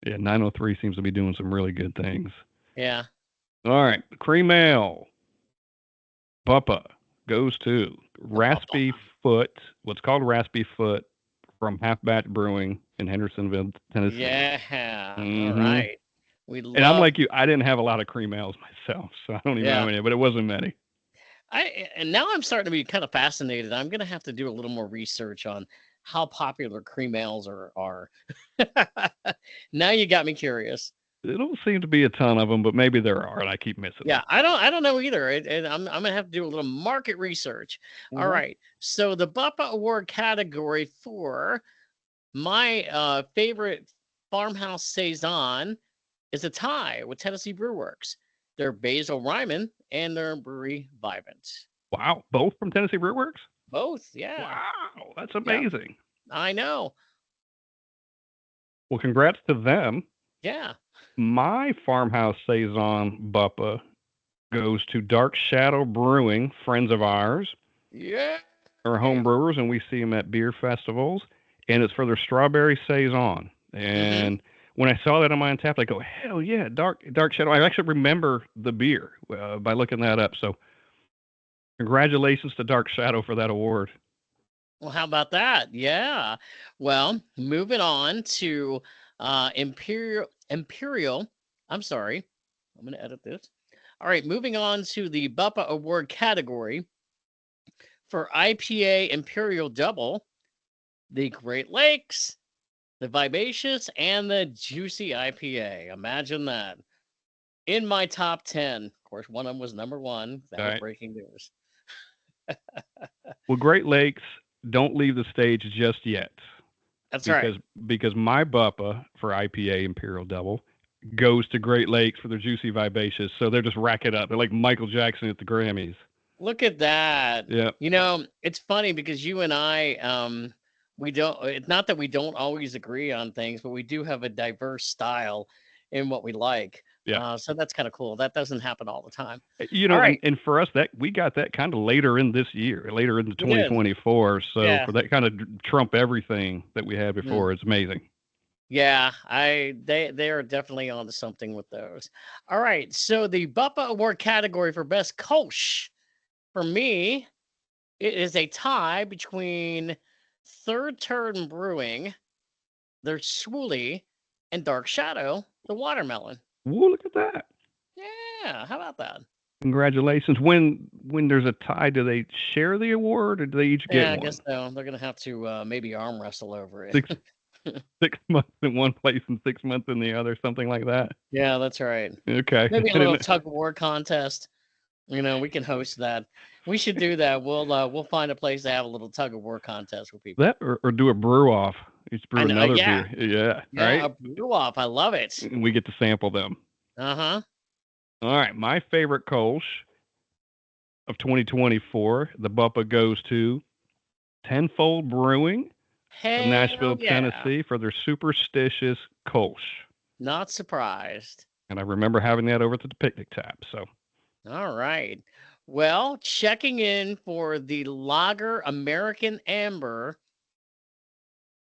Yeah, 903 seems to be doing some really good things. Yeah. All right, cream ale. Buppa goes to The Bubba. Raspy Foot, what's called Raspy Foot from Half Batch Brewing in Hendersonville, Tennessee. Yeah. All hmm right. We And I'm love like you, I didn't have a lot of cream ales myself, so I don't even know yeah. any, but it wasn't many. And now I'm starting to be kind of fascinated. I'm gonna have to do a little more research on how popular cream ales are. Now you got me curious. There don't seem to be a ton of them, but maybe there are, and I keep missing Yeah, them. I don't know either. I'm gonna have to do a little market research. All hmm right. So the BUPA Award category for my favorite farmhouse saison is a tie with Tennessee Brew Works. They're Basil Ryman and their brewery Vivint. Wow, both from Tennessee Brew Works? Both, yeah, Wow, that's yeah. amazing. I know. Well, congrats to them. Yeah, My farmhouse saison Buppa goes to Dark Shadow Brewing, friends of ours. yeah. Are home brewers, and we see them at beer festivals, and it's for their strawberry saison. Mm-hmm. And when I saw that on my tap, I go, hell yeah, dark shadow. I actually remember the beer by looking that up. So congratulations to Dark Shadow for that award. Well, how about that? Yeah. Well, moving on to Imperial. I'm sorry. I'm going to edit this. All right, moving on to the BUPA Award category for IPA Imperial Double, the Great Lakes, the Vivacious, and the Juicy IPA. Imagine that. In my top 10. Of course, one of them was number one. That All was right. breaking news. Well, Great Lakes don't leave the stage just yet That's because right. because my Buppa for IPA Imperial Double goes to Great Lakes for their juicy vivacious. So they're just rack it up. They're like Michael Jackson at the Grammys. Look at that. Yeah, It's funny because you and I, we don't, it's not that we don't always agree on things, but we do have a diverse style in what we like. yeah. So that's kind of cool. That doesn't happen all the time. You All know, right. and for us that we got that kind of later in this year, later into We did. 2024. So Yeah. for that kind of trump everything that we had Mm. before, it's amazing. Yeah. They are definitely onto something with those. All right. So the BUPA Award category for best Kolsch for me, it is a tie between Third Turn Brewing, their Swooly, and Dark Shadow, the watermelon. Whoa, look at that! Yeah, how about that? Congratulations. When there's a tie, do they share the award or do they each get Yeah, I guess one? so. They're gonna have to maybe arm wrestle over it. Six 6 months in one place and 6 months in the other, something like that. Yeah, that's right. Okay, Maybe a I little didn't. tug of war contest. We can host that. We should do that. We'll find a place to have a little tug of war contest with people. That or do a brew off. Each I brew know. another Yeah, beer. Yeah, yeah. right. A brew off. I love it. And we get to sample them. Uh huh. All right, my favorite Kolsch of 2024, the Buppa goes to Tenfold Brewing of Hell Nashville, yeah. Tennessee for their superstitious Kolsch. Not surprised. And I remember having that over at the picnic tap. So, All right. Well, checking in for the Lager American Amber,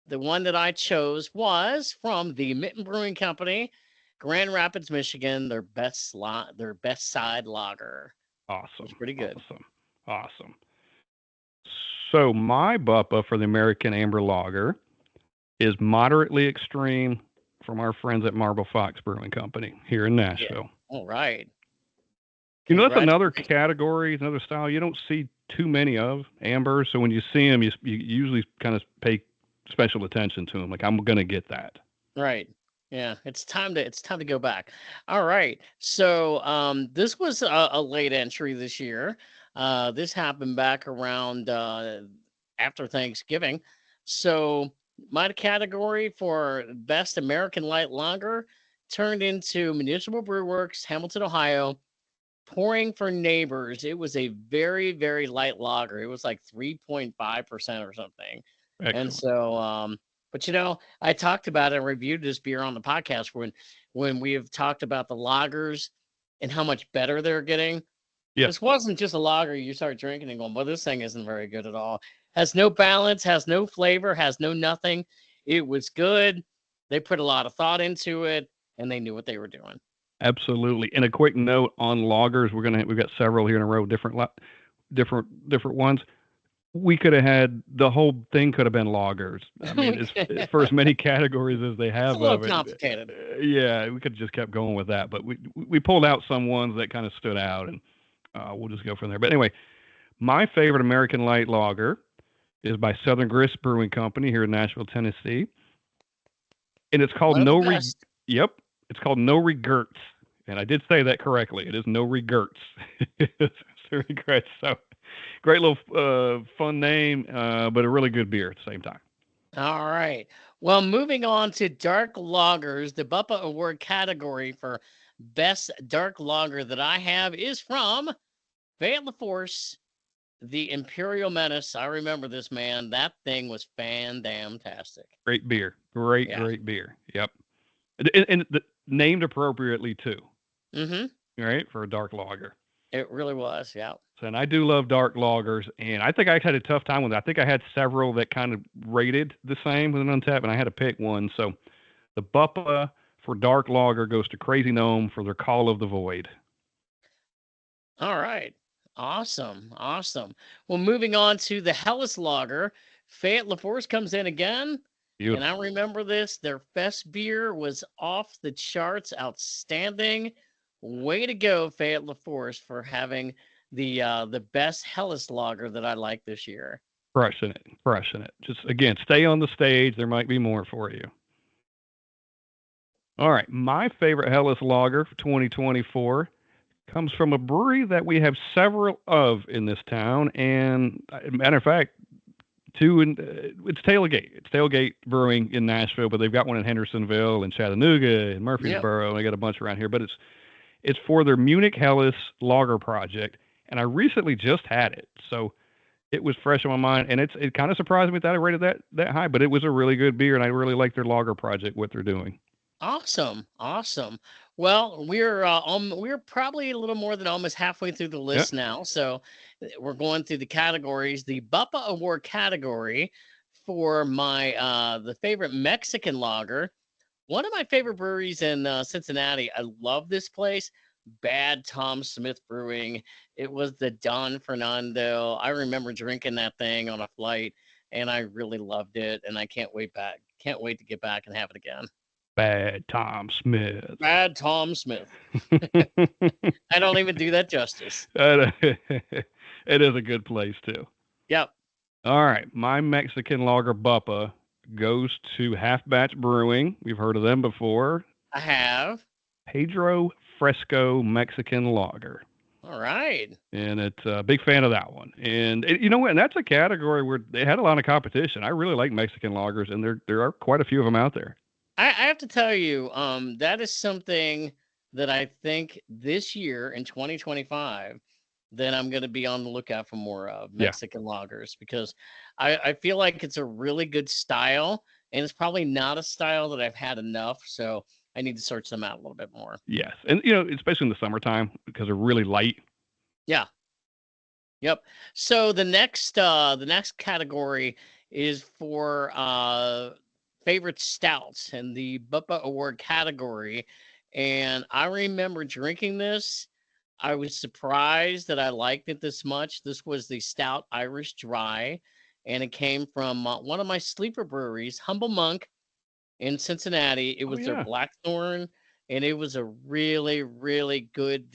the one that I chose was from the Mitten Brewing Company, Grand Rapids, Michigan. Their best side lager. It was awesome. pretty good. Awesome. Awesome. So my BUPA for the American Amber Lager is moderately extreme from our friends at Marble Fox Brewing Company here in Yeah. Nashville. All right. You know, that's another Congratulations. category, another style you don't see too many of, ambers. So when you see them, you usually kind of pay special attention to them. Like, I'm going to get that. Right. Yeah, it's time to go back. All right. So this was a late entry this year. This happened back around after Thanksgiving. So my category for best American light lager turned into Municipal Brew Works, Hamilton, Ohio, pouring for neighbors. It was a very, very light lager. It was like 3.5% or something. And Excellent. so, but I talked about it and reviewed this beer on the podcast when we have talked about the lagers and how much better they're getting. Yes, This wasn't just a lager you start drinking and going, well, this thing isn't very good at all. Has no balance, has no flavor, has no nothing. It was good. They put a lot of thought into it and they knew what they were doing. absolutely. And a quick note on loggers, we've got several here in a row, different ones. We could have had the whole thing could have been loggers. I mean, for as many categories as they It's a have little of it, complicated. yeah, we could have just kept going with that. But we pulled out some ones that kind of stood out, and we'll just go from there. But anyway, my favorite American light lager is by Southern Grist Brewing Company here in Nashville, Tennessee, and it's called One of the No Re. best. Yep, it's called No Regrets, and I did say that correctly. It is No Regrets. It's regrets. So great little fun name, but a really good beer at the same time. All right. Well, moving on to dark lagers, the BUPA Award category for best dark lager that I have is from Fayette LaForce, the Imperial Menace. I remember this, man. That thing was fan-damn-tastic. Great beer. Great, Yeah. great beer. Yep. And named appropriately too. Mm-hmm. Right, for a dark lager. It really was. Yeah. So, and I do love dark lagers, and I think I had a tough time with it. I think I had several that kind of rated the same with an untapped, and I had to pick one. So the BUPA for dark lager goes to Crazy Gnome for their Call of the Void. All right. Awesome. Awesome. Well, moving on to the Hellas Lager, Fayette LaForce comes in again. And I Beautiful. remember this. Their Fest beer was off the charts, outstanding. Way to go, Fayette LaForce, for having the best Hellas lager that I like this year. Crushing it. Crushing it. Just, again, stay on the stage. There might be more for you. All right. My favorite Hellas lager for 2024 comes from a brewery that we have several of in this town. And, matter of fact, it's Tailgate. It's Tailgate Brewing in Nashville, but they've got one in Hendersonville and Chattanooga and Yep. Murfreesboro. And they got a bunch around here, but it's for their Munich Helles Lager project. And I recently just had it, so it was fresh on my mind. And it kind of surprised me that I rated that high, but it was a really good beer, and I really like their lager project, what they're doing. Awesome. Awesome. Well, we're probably a little more than almost halfway through the Yeah, list now. So we're going through the categories. The BUPA Award category for my the favorite Mexican lager. One of my favorite breweries in Cincinnati. I love this place. Bad Tom Smith Brewing. It was the Don Fernando. I remember drinking that thing on a flight, and I really loved it. And I can't wait back. Can't wait to get back and have it again. Bad Tom Smith. Bad Tom Smith. I don't even do that justice. It is a good place too. Yep, All right, my Mexican lager Buppa goes to Half Batch Brewing. We've heard of them before. I have. Pedro Fresco Mexican Lager. All right. And it's a big fan of that one. And you know what? And that's a category where they had a lot of competition. I really like Mexican lagers, and there are quite a few of them out there. I have to tell you, that is something that I think this year in 2025 that I'm going to be on the lookout for more of Yeah. Mexican lagers because I feel like it's a really good style and it's probably not a style that I've had enough. So I need to search them out a little bit more. Yes. And especially in the summertime because they're really light. Yeah. Yep. So the next category is for favorite stouts and the BUPA award category. And I remember drinking this. I was surprised that I liked it this much. This was the Stout Irish Dry, and it came from one of my sleeper breweries, Humble Monk in Cincinnati. It Oh was their yeah, Blackthorn, and it was a really, really good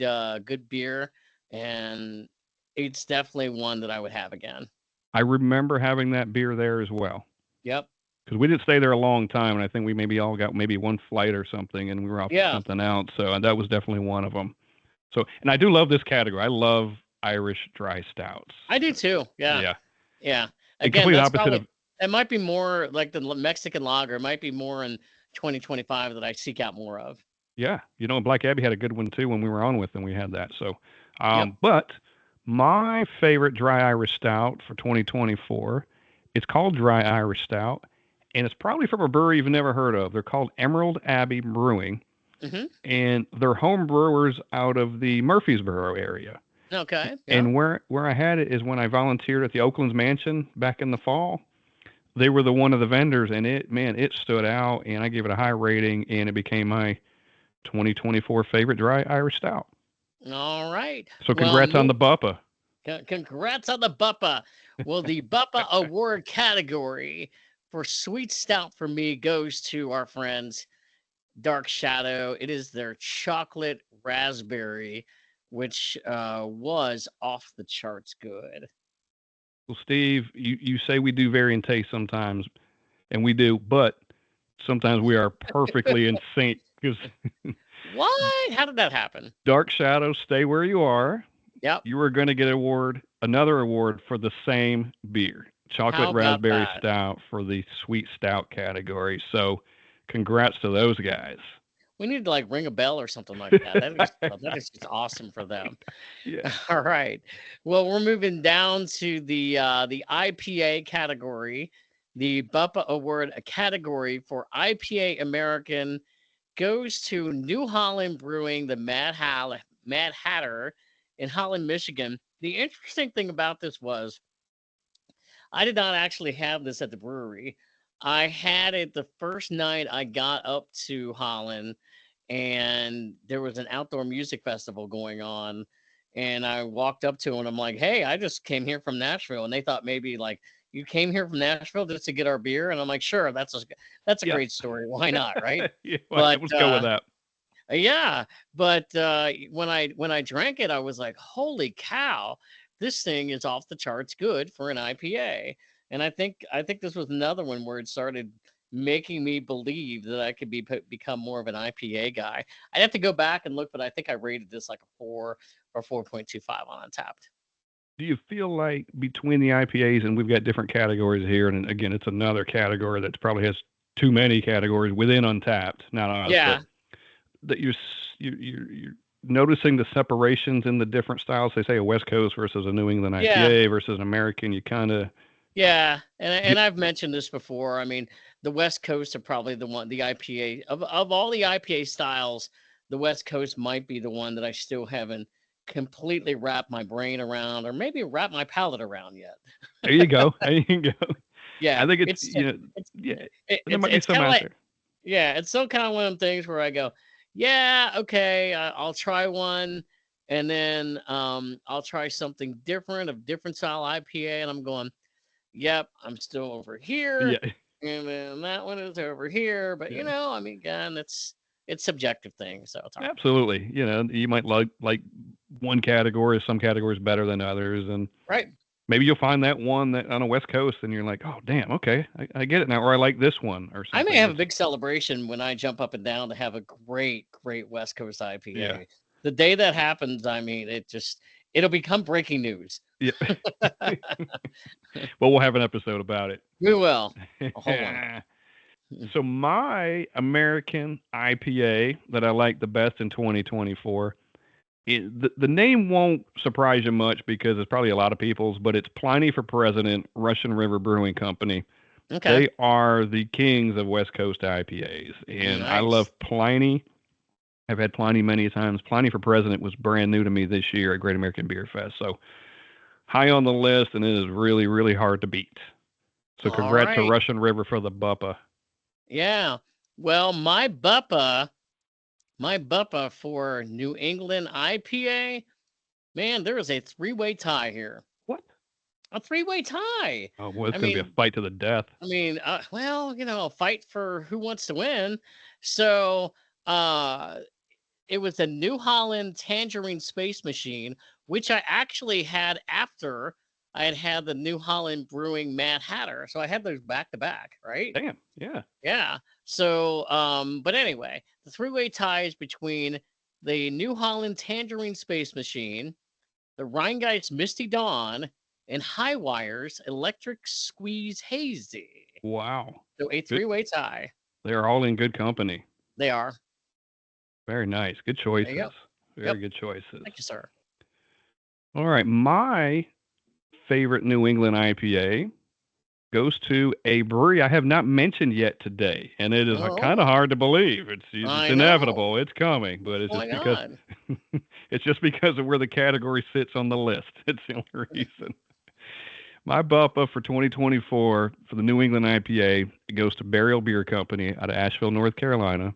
beer, and it's definitely one that I would have again. I remember having that beer there as well. Yep. Because we didn't stay there a long time, and I think we maybe all got maybe one flight or something, and we were off to Yeah, something else. So that was definitely one of them. So, and I do love this category. I love Irish dry stouts. I do too. Yeah. Yeah, Yeah. and Again, complete that's opposite probably of it might be more like the Mexican lager. It might be more in 2025 that I seek out more of. yeah. Black Abbey had a good one too when we were on with them. We had that. So, Yep. but my favorite dry Irish stout for 2024, it's called Dry Irish Stout, and it's probably from a brewery you've never heard of. They're called Emerald Abbey Brewing, Hmm. and they're home brewers out of the Murfreesboro area. Okay. Yeah. And where I had it is when I volunteered at the Oakland's Mansion back in the fall. They were the one of the vendors, and it stood out, and I gave it a high rating, and it became my 2024 favorite dry Irish stout. All right. So Well, congrats on the BUPA. congrats on the BUPA. Well, the BUPA award category for sweet stout for me goes to our friends Dark Shadow. It is their chocolate raspberry, which was off the charts good. Well, Steve, you say we do vary in taste sometimes, and we do, but sometimes we are perfectly in sync because What? How did that happen? Dark Shadow, stay where you are. Yep. You are going to get another award for the same beer, chocolate How about raspberry that? stout for the sweet stout category. So, congrats to those guys. We need to like ring a bell or something like that. That is just awesome for them. Yeah. All right. Well, we're moving down to the IPA category. The BUPA Award category for IPA American goes to New Holland Brewing, the Mad Hatter in Holland, Michigan. The interesting thing about this was I did not actually have this at the brewery. I had it the first night I got up to Holland, and there was an outdoor music festival going on. And I walked up to him and I'm like, "Hey, I just came here from Nashville." And they thought maybe like you came here from Nashville just to get our beer. And I'm like, "Sure, that's a Yeah. great story. Why not, right?" Yeah. But Let's go with that. yeah, but when I drank it, I was like, "Holy cow, this thing is off the charts good for an IPA." And I think this was another one where it started making me believe that I could become more of an IPA guy. I'd have to go back and look, but I think I rated this like a 4 or 4.25 on Untapped. Do you feel like between the IPAs, and we've got different categories here, and again, it's another category that probably has too many categories within Untapped, not us, but Yeah, that you're noticing the separations in the different styles. They say a West Coast versus a New England yeah, IPA versus an American. You kind of yeah. And get and I've mentioned this before. I mean, the West Coast are probably the IPA of all the IPA styles. The West Coast might be the one that I still haven't completely wrapped my brain around, or maybe wrap my palate around yet. there you go, there you go. Yeah, I think it's it's it's yeah, there it's might be it's some kind of out like there. yeah, it's still kind of one of them things where I go, yeah, okay, I'll try one, and then I'll try something different, of different style IPA, and I'm going, yep, I'm still over here, Yeah, and then that one is over here. But yeah, I mean, again, it's subjective thing, so it's hard. absolutely. You might like one category. Some categories better than others, and Right. maybe you'll find that one that on a West Coast, and you're like, oh damn, okay, I get it now, or I like this one or I may something. have a It's big celebration when I jump up and down to have a great West Coast yeah, IPA. The day that happens, I mean, it'll become breaking news. yeah. Well, we'll have an episode about We will. A whole one. it. So my American IPA that I like the best in 2024, the name won't surprise you much because it's probably a lot of people's, but it's Pliny for President Russian River Brewing Company. Okay. They are the kings of West Coast IPAs, and I Nice. love Pliny. I've had Pliny many times. Pliny for President was brand new to me this year at Great American Beer Fest, so high on the list, and it is really, really hard to beat. So All congrats to right. Russian River for the BUPA. Yeah. Well, my BUPPA My BUPA for New England IPA, man, there is a three-way tie here. What? A three-way tie. Oh, boy, it's I going to be a mean, fight to the death. well, a fight for who wants to win. So, uh, it was the New Holland Tangerine Space Machine, which I actually had after I had the New Holland Brewing Mad Hatter. So I had those back to back, right? Damn. Yeah. Yeah. So, but anyway, the three-way ties between the New Holland Tangerine Space Machine, the Rheingeist Misty Dawn, and High Wires Electric Squeeze Hazy. Wow. So a Good. three-way tie. They're all in good company. They are. Very nice. Good There you choices. go. Very Yep. good choices. Thank you, sir. All right. My favorite New England IPA goes to a brewery I have not mentioned yet today, and it is kind Oh, of hard to believe. It's I know. inevitable. It's coming, but What's it's just going because on? it's just because of where the category sits on the list. It's the only reason. My BUPA for 2024 for the New England IPA goes to Burial Beer Company out of Asheville, North Carolina,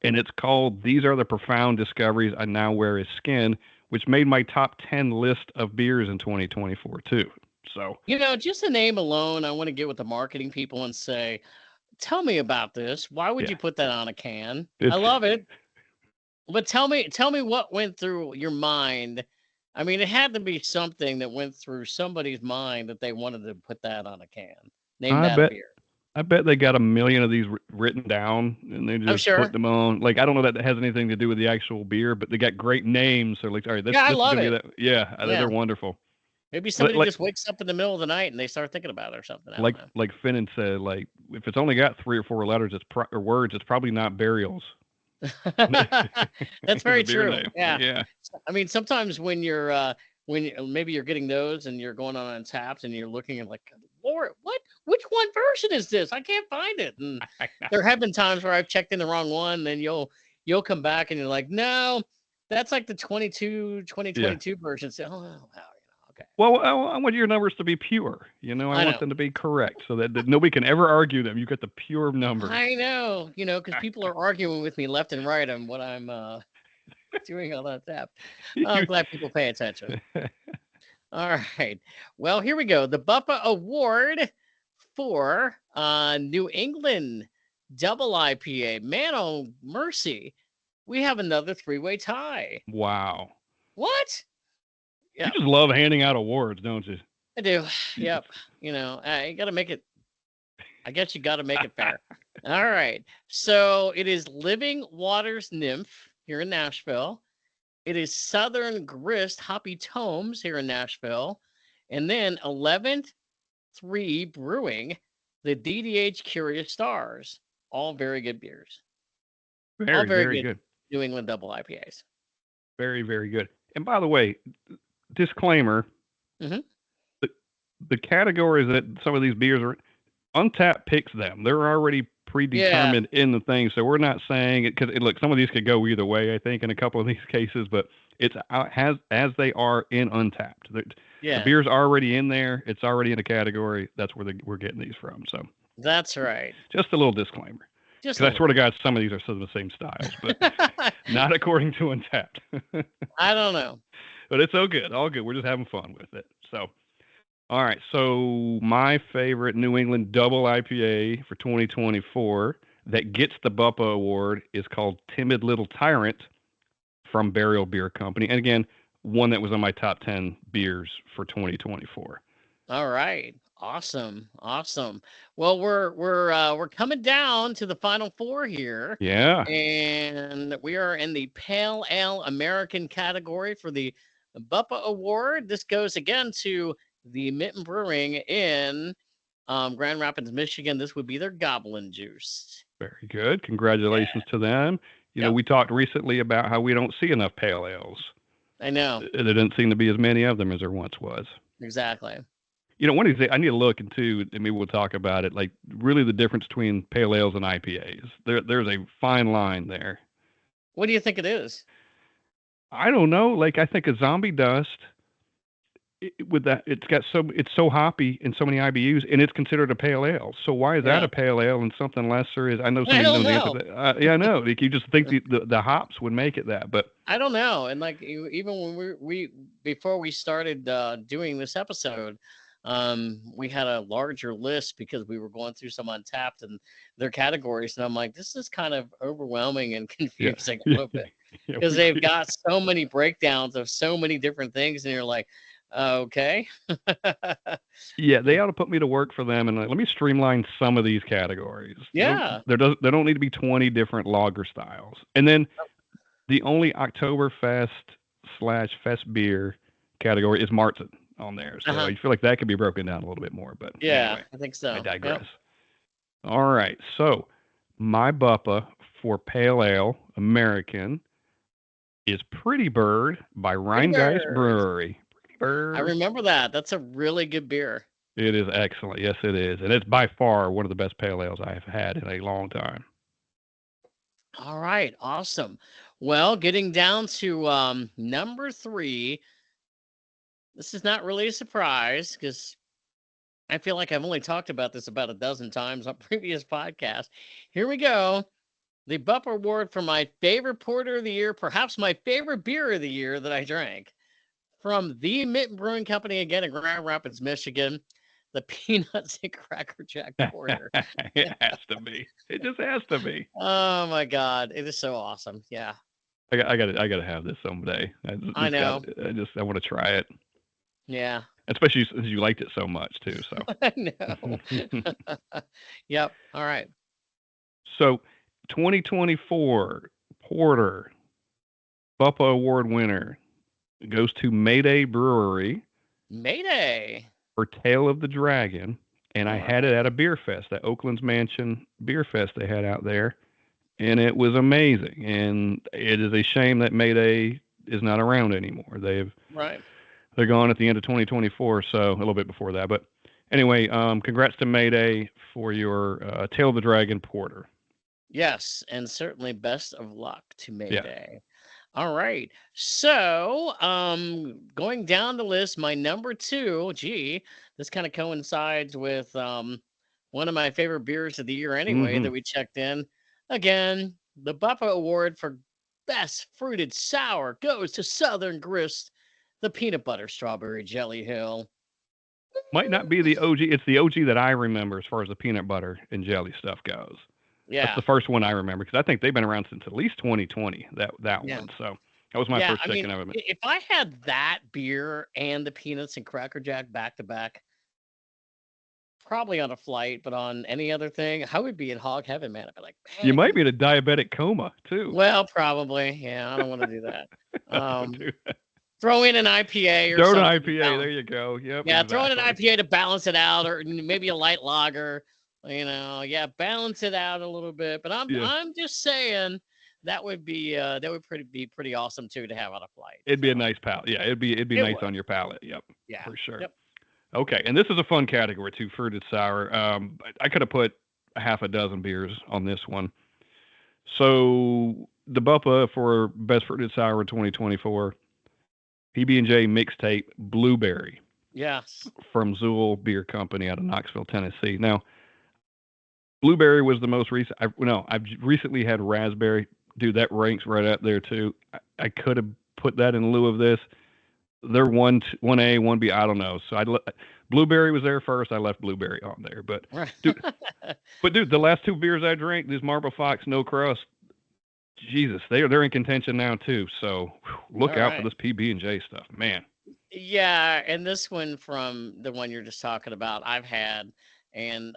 and it's called "These Are the Profound Discoveries I Now Wear as Skin," which made my top 10 list of beers in 2024 too. So, Just the name alone, I want to get with the marketing people and say, tell me about this. Why would yeah, you put that on a can? I it's love it. But tell me what went through your mind. I mean, it had to be something that went through somebody's mind that they wanted to put that on a can. Name I that bet beer. I bet they got a million of these written down and they I'm just put sure. them on. Like I don't know that has anything to do with the actual beer, but they got great names. So like, all right, Yeah, I this is love gonna be it. that. Yeah, Yeah. they're wonderful. Maybe Like somebody like just wakes up in the middle of the night and they start thinking about it or something. I don't like know. like Finnan said, like if it's only got 3 or 4 letters, or words, it's probably not burials. That's The very beer true. name. Yeah. Yeah. I mean, sometimes maybe you're getting those and you're going on Taps and you're looking at like, Lord, which one version is this? I can't find it. And there have been times where I've checked in the wrong one, then you'll come back and you're like, no, that's like the Yeah. 2022 version. So, oh wow, okay. Well, I want your numbers to be pure. I I want know. them to be correct so that nobody can ever argue them. You get the pure numbers. I know, because people are arguing with me left and right on what I'm doing on that Tap. I'm You- glad people pay attention. All right. Well, here we go. The BUPA Award for New England Double IPA. Man, oh mercy. We have another three-way tie. wow. What? You Yeah, just love handing out awards, don't you? I do. You Yep. You got to make it, I guess you got to make it fair. All right. So it is Living Waters Nymph here in Nashville. It is Southern Grist Hoppy Tomes here in Nashville. And then 11th 3 Brewing, the DDH Curious Stars. All very good beers. All very, very very good good. New England double IPAs. Very, very good. And by the way, disclaimer: Hmm. the, the categories that some of these beers are, Untapped picks them. They're already Yeah. predetermined in the thing, so we're not saying it because look, some of these could go either way. I think in a couple of these cases, but it's as they are in Untapped. The Yeah. beer's already in there. It's already in a category. That's where we're getting these from. So That's right. just a little disclaimer. Just a Because I swear to little. God, some of these are some of the same styles, but not according to Untapped. I don't know. But it's all good. All good. We're just having fun with it. So, all right. So, my favorite New England double IPA for 2024 that gets the BUPA award is called Timid Little Tyrant from Burial Beer Company. And again, one that was on my top 10 beers for 2024. All right. Awesome. Awesome. Well, we're coming down to the final four here. Yeah. And we are in the Pale Ale American category for the BUPA Award. This goes again to the Mitten Brewing in Grand Rapids, Michigan. This would be their Goblin Juice. Very good. Congratulations to them. Yep. We talked recently about how we don't see enough pale ales. I know. There didn't seem to be as many of them as there once was. Exactly. One of these days, I need to look into, and maybe we'll talk about it, like really the difference between pale ales and IPAs. There's a fine line there. What do you think it is? I don't know. Like, I think a Zombie Dust with that, it's so hoppy and so many IBUs, and it's considered a pale ale. So why is that Yeah. a pale ale and something lesser is? I know some I of you don't know the answer know. to that. Yeah, I know. Like, you just think the hops would make it that, but I don't know. And like even when we before we started doing this episode, we had a larger list because we were going through some Untapped and their categories, and I'm like, this is kind of overwhelming and yeah, confusing a yeah, little bit yeah, because they've got so many breakdowns of so many different things, and you're like, okay, yeah. They ought to put me to work for them, and let me streamline some of these categories. yeah, There don't need to be 20 different lager styles, and then the only Oktoberfest slash Fest beer category is Martin on there. So uh-huh. I feel like that could be broken down a little bit more. But Yeah, anyway, I think I so. Yep. digress. All right. So my BUPA for Pale Ale American is Pretty Bird by Pretty Rheingeist bird. Brewery. Pretty I Bird. remember that. That's a really good beer. It is excellent. Yes, it is. And it's by far one of the best pale ales I have had in a long time. All right, awesome. Well, getting down to number three. This is not really a surprise because I feel like I've only talked about this about a dozen times on previous podcasts. Here we go. The BUPA Award for my favorite porter of the year, perhaps my favorite beer of the year that I drank, from the Mint Brewing Company again in Grand Rapids, Michigan. The Peanuts and Cracker Jack Porter. It has to be. It just has to be. Oh my God, it is so awesome. Yeah, I got to have this someday. I know. I want to try it, Yeah, especially since you liked it so much too. I know. So, Yep. All right. so 2024 Porter BUPA Award winner goes to Mayday Brewery Mayday. for Tail of the Dragon, and I All had it right. at a beer fest, at Oakland's Mansion Beer Fest they had out there, and it was amazing. And it is a shame that Mayday is not around anymore. Right. They're gone at the end of 2024, so a little bit before that. But anyway, congrats to Mayday for your Tail of the Dragon Porter. Yes, and certainly best of luck to Yeah. Mayday. All right. So, going down the list, my number two, gee, this kind of coincides with one of my favorite beers of the year anyway Mm-hmm. that we checked in. Again, the BUPA Award for Best Fruited Sour goes to Southern Grist, the Peanut Butter Strawberry Jelly Hill. Might not be the OG. It's the OG that I remember as far as the peanut butter and jelly stuff goes. That's Yeah. the first one I remember because I think they've been around since at least 2020. That Yeah. one. So that was my Yeah, first I mean, chicken of it. if I had that beer and the peanuts and Cracker Jack back to back, probably on a flight, but on any other thing, I would be in hog heaven, man. I'd be like, You man, might be in a diabetic coma too. well, probably. Yeah, I don't want to do that. Don't Um, do that. throw in an IPA or Throw an something to IPA. There balance. you go. Yep, Yeah, throw in an exactly. IPA to balance it out, or maybe a light lager. Yeah, balance it out a little bit. But I'm Yeah, I'm just saying that would be pretty awesome too to have on a flight. it'd be a So nice palate. Yeah, it'd be it nice would. on your palate. Yep, Yeah. for sure. Yep. Okay, and this is a fun category too, fruited sour. I could have put a half a dozen beers on this one. So the BUPA for best fruited sour 2024, PB&J mixtape Blueberry Yes. from Zool Beer Company out of Knoxville, Tennessee. Now, Blueberry was the most recent. I've recently had Raspberry. Dude, that ranks right up there too. I could have put that in lieu of this. They're one A, one B. I don't know. So Blueberry was there first. I left Blueberry on there. Right. Dude, dude, the last two beers I drank, these Marble Fox No Crust, Jesus, they're in contention now too. So look All out for right. this PB&J stuff, man. Yeah, and this one from the one you're just talking about, I've had, and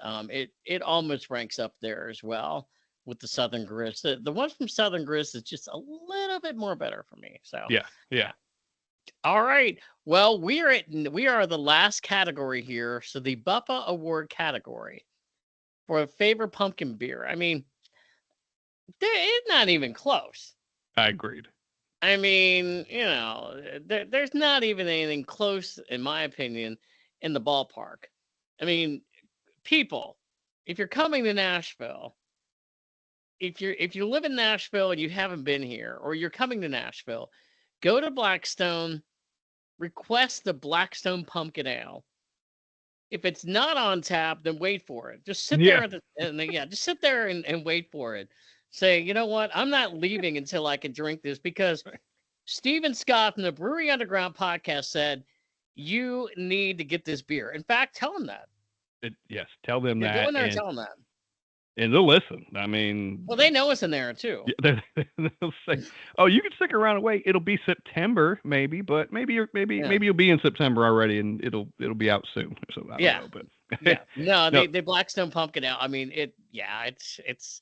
it almost ranks up there as well with the Southern Grist. The one from Southern Grist is just a little bit more better for me. So Yeah, yeah. yeah. All right. Well, we are the last category here. So the BUPA Award category for a favorite pumpkin beer. I mean, it's not even close. I agreed. I mean, there's not even anything close, in my opinion, in the ballpark. I mean, people, if you're coming to Nashville, if you live in Nashville and you haven't been here, or you're coming to Nashville, go to Blackstone, request the Blackstone Pumpkin Ale. If it's not on tap, then wait for it. Just sit there Yeah. just sit there and wait for it. Say, you know what? I'm not leaving until I can drink this, because Stephen Scott from the Brewery Underground podcast said you need to get this beer. In fact, tell him that. Yes, tell them Yeah, go that, in there and tell them that. and they'll listen. I mean, Well, they know us in there too. they'll say, "Oh, you can stick around and wait. It'll be September, maybe, but Yeah. maybe you'll be in September already, and it'll be out soon." So I don't Yeah. know, but Yeah. No, no, the Blackstone Pumpkin Ale. I mean, it's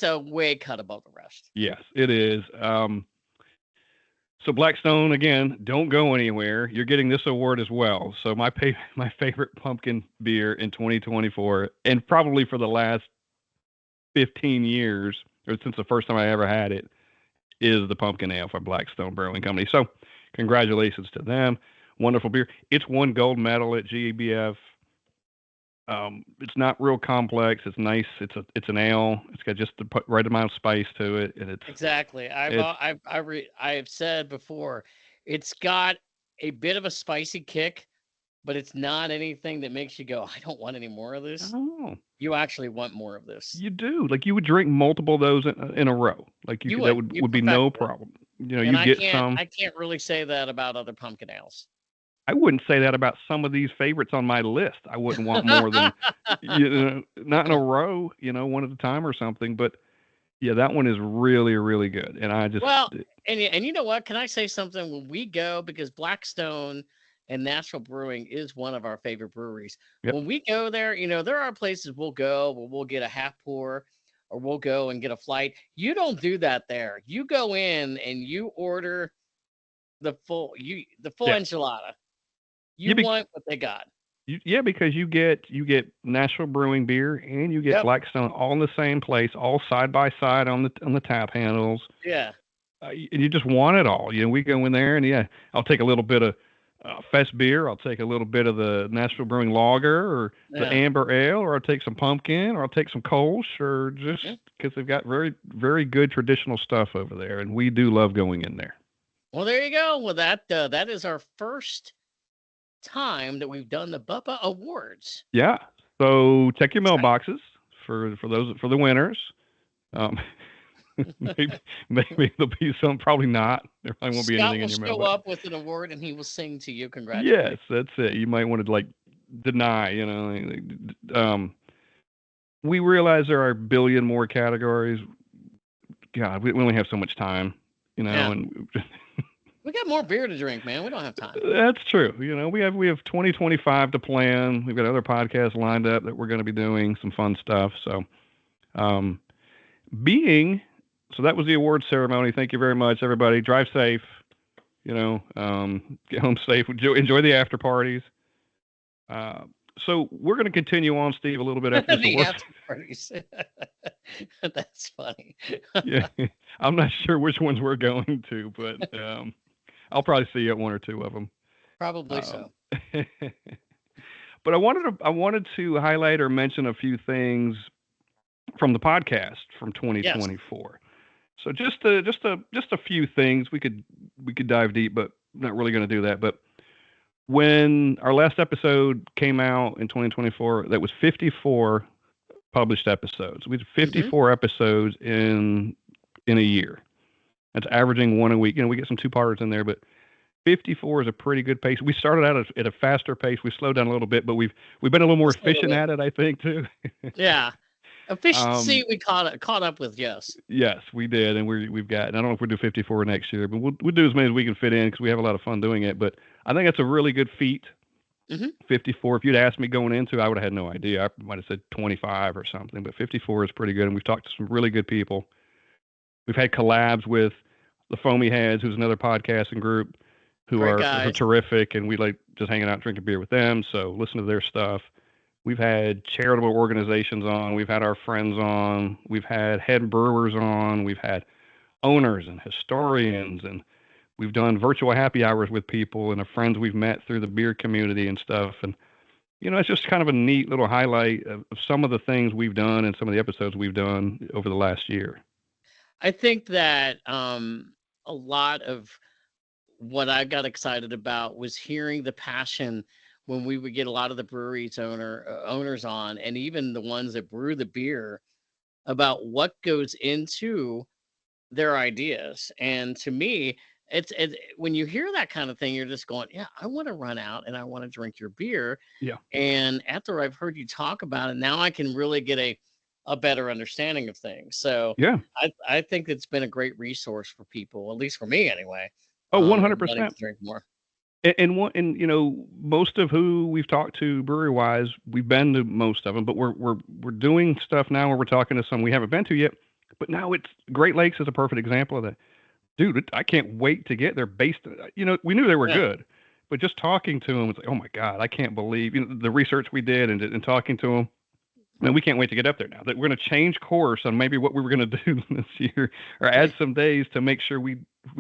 a way cut above the rest. yes, it is. So Blackstone, again, don't go anywhere. You're getting this award as well. So my favorite pumpkin beer in 2024, and probably for the last 15 years, or since the first time I ever had it, is the pumpkin ale from Blackstone Brewing Company. So congratulations to them. Wonderful beer. It's won gold medal at GABF. It's not real complex. It's nice. It's an ale. It's got just the right amount of spice to it, and Exactly. I've said before, it's got a bit of a spicy kick, but it's not anything that makes you go, I don't want any more of this. oh, You actually want more of this. you do. Like you would drink multiple of those in a row. Like You that would. You would be no perfected it. problem. You know, And you get some. I can't really say that about other pumpkin ales. I wouldn't say that about some of these favorites on my list. I wouldn't want more than, not in a row, one at a time or something. But yeah, that one is really, really good. And I just, Well, and you know what? Can I say something? When we go, because Blackstone and Nashville Brewing is one of our favorite breweries. yep, When we go there, there are places we'll go where we'll get a half pour, or we'll go and get a flight. You don't do that there. You go in and you order the full yeah, enchilada. yeah, You want what they got. yeah, because you get Nashville Brewing beer and you get Yep. Blackstone all in the same place, all side by side on the tap handles. Yeah. And you just want it all. We go in there and yeah, I'll take a little bit of Fest beer. I'll take a little bit of the Nashville Brewing Lager or the Yeah. Amber Ale, or I'll take some pumpkin, or I'll take some Kolsch, or just Yeah. because they've got very, very good traditional stuff over there, and we do love going in there. Well, there you go. Well, that is our first time that we've done the BUPA Awards. Yeah. So check your mailboxes for the winners. Um, maybe there'll be some. Probably not. There probably won't be Scott anything will in your show mailbox. up with an award and he will sing to you. Yes, Congratulations. that's it. You might want to deny. We realize there are a billion more categories. God, we only have so much time, Yeah. and We got more beer to drink, man. We don't have time. that's true. We have 2025 to plan. We've got other podcasts lined up that we're going to be doing some fun stuff. So, um, so that was the award ceremony. Thank you very much, everybody. Drive safe. Get home safe. Enjoy the after parties. So we're going to continue on, Steve, a little bit after this The award. after parties. That's funny. Yeah, I'm not sure which ones we're going to, but I'll probably see you at one or two of them. Probably so. But I wanted to highlight or mention a few things from the podcast from 2024. Yes. So just a few things. We could dive deep, but not really going to do that. But when our last episode came out in 2024, that was 54 published episodes. We did 54 episodes in a year. That's averaging one a week. We get some two-parters in there, but 54 is a pretty good pace. We started out at a faster pace. We slowed down a little bit, but we've been a little more efficient at it, I think, too. Yeah. Efficiency we caught up with, yes. Yes, we did, and we've got. And I don't know if we'll do 54 next year, but we'll do as many as we can fit in because we have a lot of fun doing it. But I think that's a really good feat. 54. If you'd asked me going into, I would have had no idea. I might have said 25 or something, but 54 is pretty good. And we've talked to some really good people. We've had collabs with the Foamy Heads, who's another podcasting group, who are terrific, and we like just hanging out, drinking beer with them. So listen to their stuff. We've had charitable organizations on. We've had our friends on. We've had head brewers on. We've had owners and historians, and we've done virtual happy hours with people and friends we've met through the beer community and stuff. And, it's just kind of a neat little highlight of some of the things we've done and some of the episodes we've done over the last year. I think that a lot of what I got excited about was hearing the passion when we would get a lot of the breweries owners on, and even the ones that brew the beer, about what goes into their ideas. And to me, it's when you hear that kind of thing, you're just going, yeah, I want to run out and I want to drink your beer. Yeah. And after I've heard you talk about it, now I can really get a better understanding of things. So Yeah. I think it's been a great resource for people, at least for me anyway, Oh, and wanting 100%. to drink more. And you know, most of who we've talked to brewery wise, we've been to most of them, but we're doing stuff now where we're talking to some we haven't been to yet. But now it's Great Lakes is a perfect example of that. Dude, I can't wait to get there. Based, you know, we knew they were Yeah. good, but just talking to them, it's like, oh my god, I can't believe, you know, the research we did and talking to them. Man, we can't wait to get up there now. That we're going to change course on maybe what we were going to do this year, or add some days to make sure we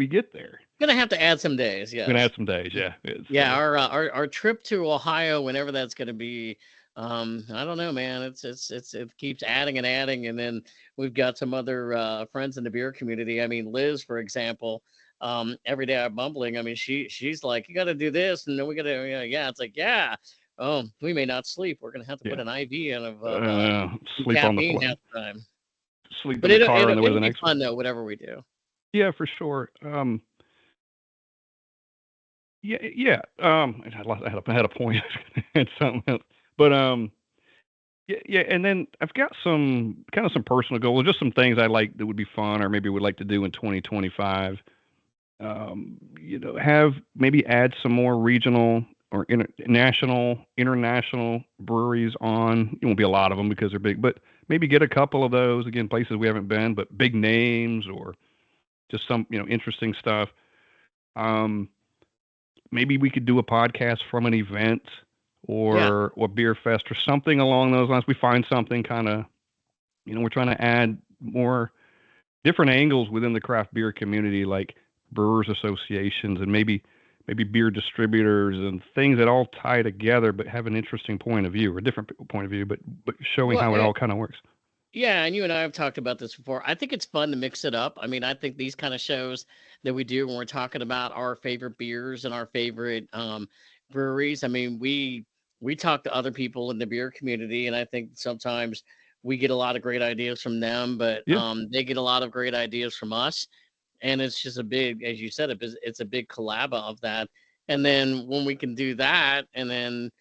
get there. Gonna have to add some days, We're going to yes. add some days, yeah. It's Yeah, our trip to Ohio, whenever that's going to be, I don't know, man. It keeps adding and adding, and then we've got some other friends in the beer community. I mean, Liz, for example, every day I'm bumbling. I mean, she's like, you got to do this, and then we got to, yeah. It's like, yeah. Oh, we may not sleep. We're gonna have to put yeah. an IV in of Uh, some Sleep on the caffeine floor, half the time. sleep But in the car on the way to it'll the be next one. fun though, whatever we do. Yeah, for sure. Yeah, yeah. I had a point. I had something else, but yeah, yeah. And then I've got some kind of some personal goals, just some things I like that would be fun, or maybe would like to do in 2025. You know, have maybe add some more regional or international breweries on. It won't be a lot of them because they're big, but maybe get a couple of those again, places we haven't been, but big names or just some interesting stuff. Um, Maybe we could do a podcast from an event Yeah, or beer fest or something along those lines. We find something kind of we're trying to add more different angles within the craft beer community, like brewers associations and maybe beer distributors and things that all tie together but have an interesting point of view or different point of view, but showing well, how it all kind of works. yeah, and you and I have talked about this before. I think it's fun to mix it up. I mean, I think these kind of shows that we do when we're talking about our favorite beers and our favorite breweries. I mean, we talk to other people in the beer community, and I think sometimes we get a lot of great ideas from them, but Yeah, they get a lot of great ideas from us, and it's just a big, as you said, it's a big collab of that. And then when we can do that, and then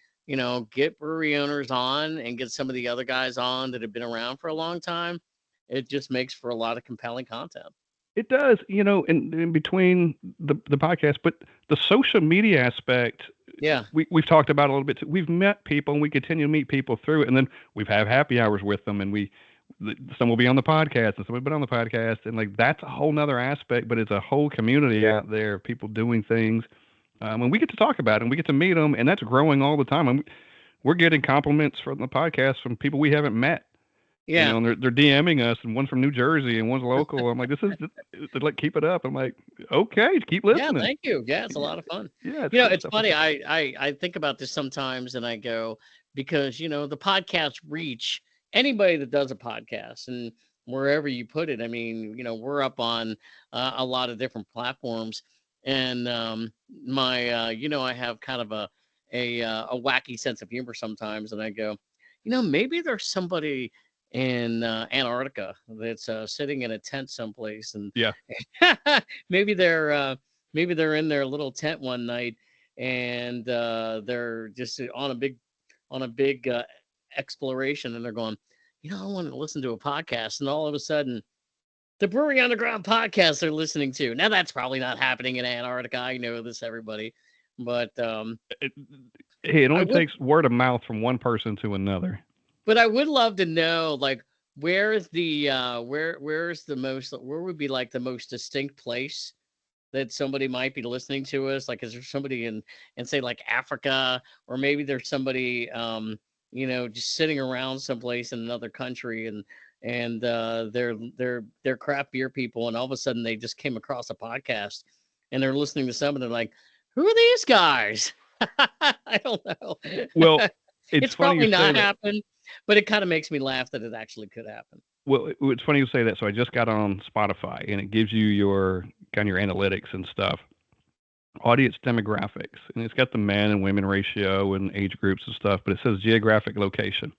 get brewery owners on and get some of the other guys on that have been around for a long time, it just makes for a lot of compelling content. it does. In between the podcast, but the social media aspect Yeah. we've talked about a little bit too. We've met people and we continue to meet people through it, and then we've had happy hours with them, and some will be on the podcast and some have been on the podcast, and like that's a whole nother aspect, but it's a whole community out there of people doing things, and we get to talk about it and we get to meet them, and that's growing all the time. We're getting compliments from the podcast from people we haven't met. Yeah. And they're DMing us, and one's from New Jersey and one's local. I'm like, this is they're like, keep it up. I'm like, okay, keep Yeah, listening. thank you. Yeah, it's a lot of fun. Yeah, it's cool It's stuff like funny. that. I think about this sometimes, and I go, because the podcast reach anybody that does a podcast, and wherever you put it. I mean, we're up on a lot of different platforms, and my I have kind of a wacky sense of humor sometimes, and I go, maybe there's somebody in Antarctica that's sitting in a tent someplace, and Yeah, maybe they're in their little tent one night, and they're just on a big exploration, and they're going, I want to listen to a podcast, and all of a sudden the Brewery Underground podcast they're listening to. Now that's probably not happening in Antarctica. I know this, everybody, but it, hey, it I only would takes word of mouth from one person to another. but I would love to know, like, where's the where would be like the most distinct place that somebody might be listening to us? Like, is there somebody in say like Africa, or maybe there's somebody just sitting around someplace in another country, and they're craft beer people, and all of a sudden they just came across a podcast and they're listening to something, and they're like, who are these guys? I don't know. Well, it's It's funny you probably say not that. happened, but it kind of makes me laugh that it actually could happen. Well, it's funny you say that. So I just got on Spotify, and it gives you your kind of your analytics and stuff. audience demographics, and it's got the man and women ratio and age groups and stuff, but it says geographic location.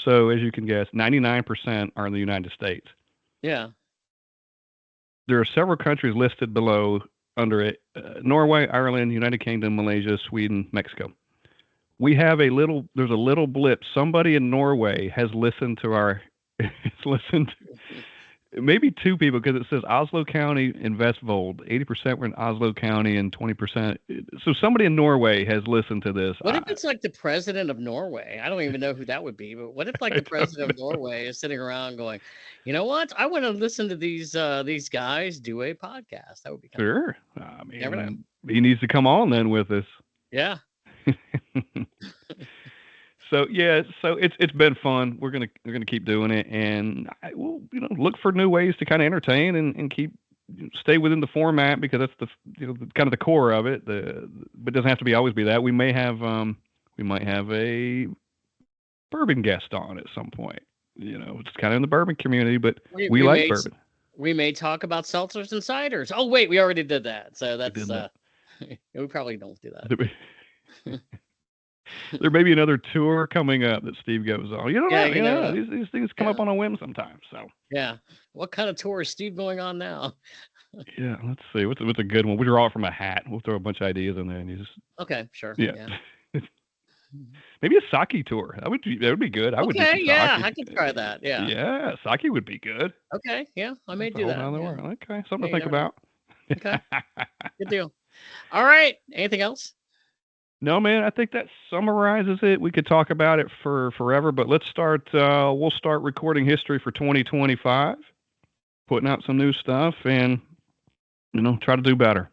So as you can guess, 99% are in the United States. Yeah. There are several countries listed below under it: Norway, Ireland, United Kingdom, Malaysia, Sweden, Mexico. We have a little. There's a little blip. Somebody in Norway has listened to our. It's listened maybe two people because it says Oslo County and Vestfold. 80% were in Oslo County and 20%. So somebody in Norway has listened to this. What if it's like the president of Norway? I don't even know who that would be, but what if like the president of Norway is sitting around going, you know what? I want to listen to these guys do a podcast. That would be kind of Sure. never know. He needs to come on then with us. Yeah. So yeah, so it's been fun. We're gonna keep doing it, and we'll look for new ways to kind of entertain and keep stay within the format because that's the kind of the core of it. But it doesn't have to be always be that. We might have a bourbon guest on at some point. It's kind of in the bourbon community, but we like bourbon. We may talk about seltzers and ciders. Oh wait, we already did that. So that's we probably don't do that. There may be another tour coming up that Steve goes on. You don't know. You know. These things come up on a whim sometimes. So yeah, what kind of tour is Steve going on now? Yeah, let's see. What's a good one? We draw it from a hat. We'll throw a bunch of ideas in there, and you just okay, sure. Yeah. Maybe a sake tour. That would be good. I would do some sake. I could try that. Yeah. Yeah, sake would be good. Okay. Yeah, I may do that. Okay, something to think about. Okay. Good deal. All right. Anything else? No, man, I think that summarizes it. We could talk about it for forever, but let's start. We'll start recording history for 2025, putting out some new stuff, and try to do better.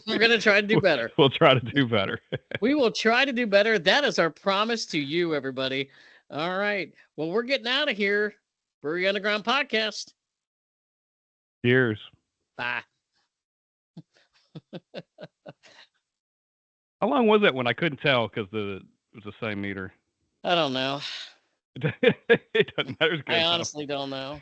We're gonna try to do better. We'll try to do better. We will try to do better. That is our promise to you, everybody. All right. Well, we're getting out of here. Brewery Underground Podcast. Cheers. Bye. How long was that one? I couldn't tell because it was the same meter. I don't know. It doesn't matter. I honestly don't know.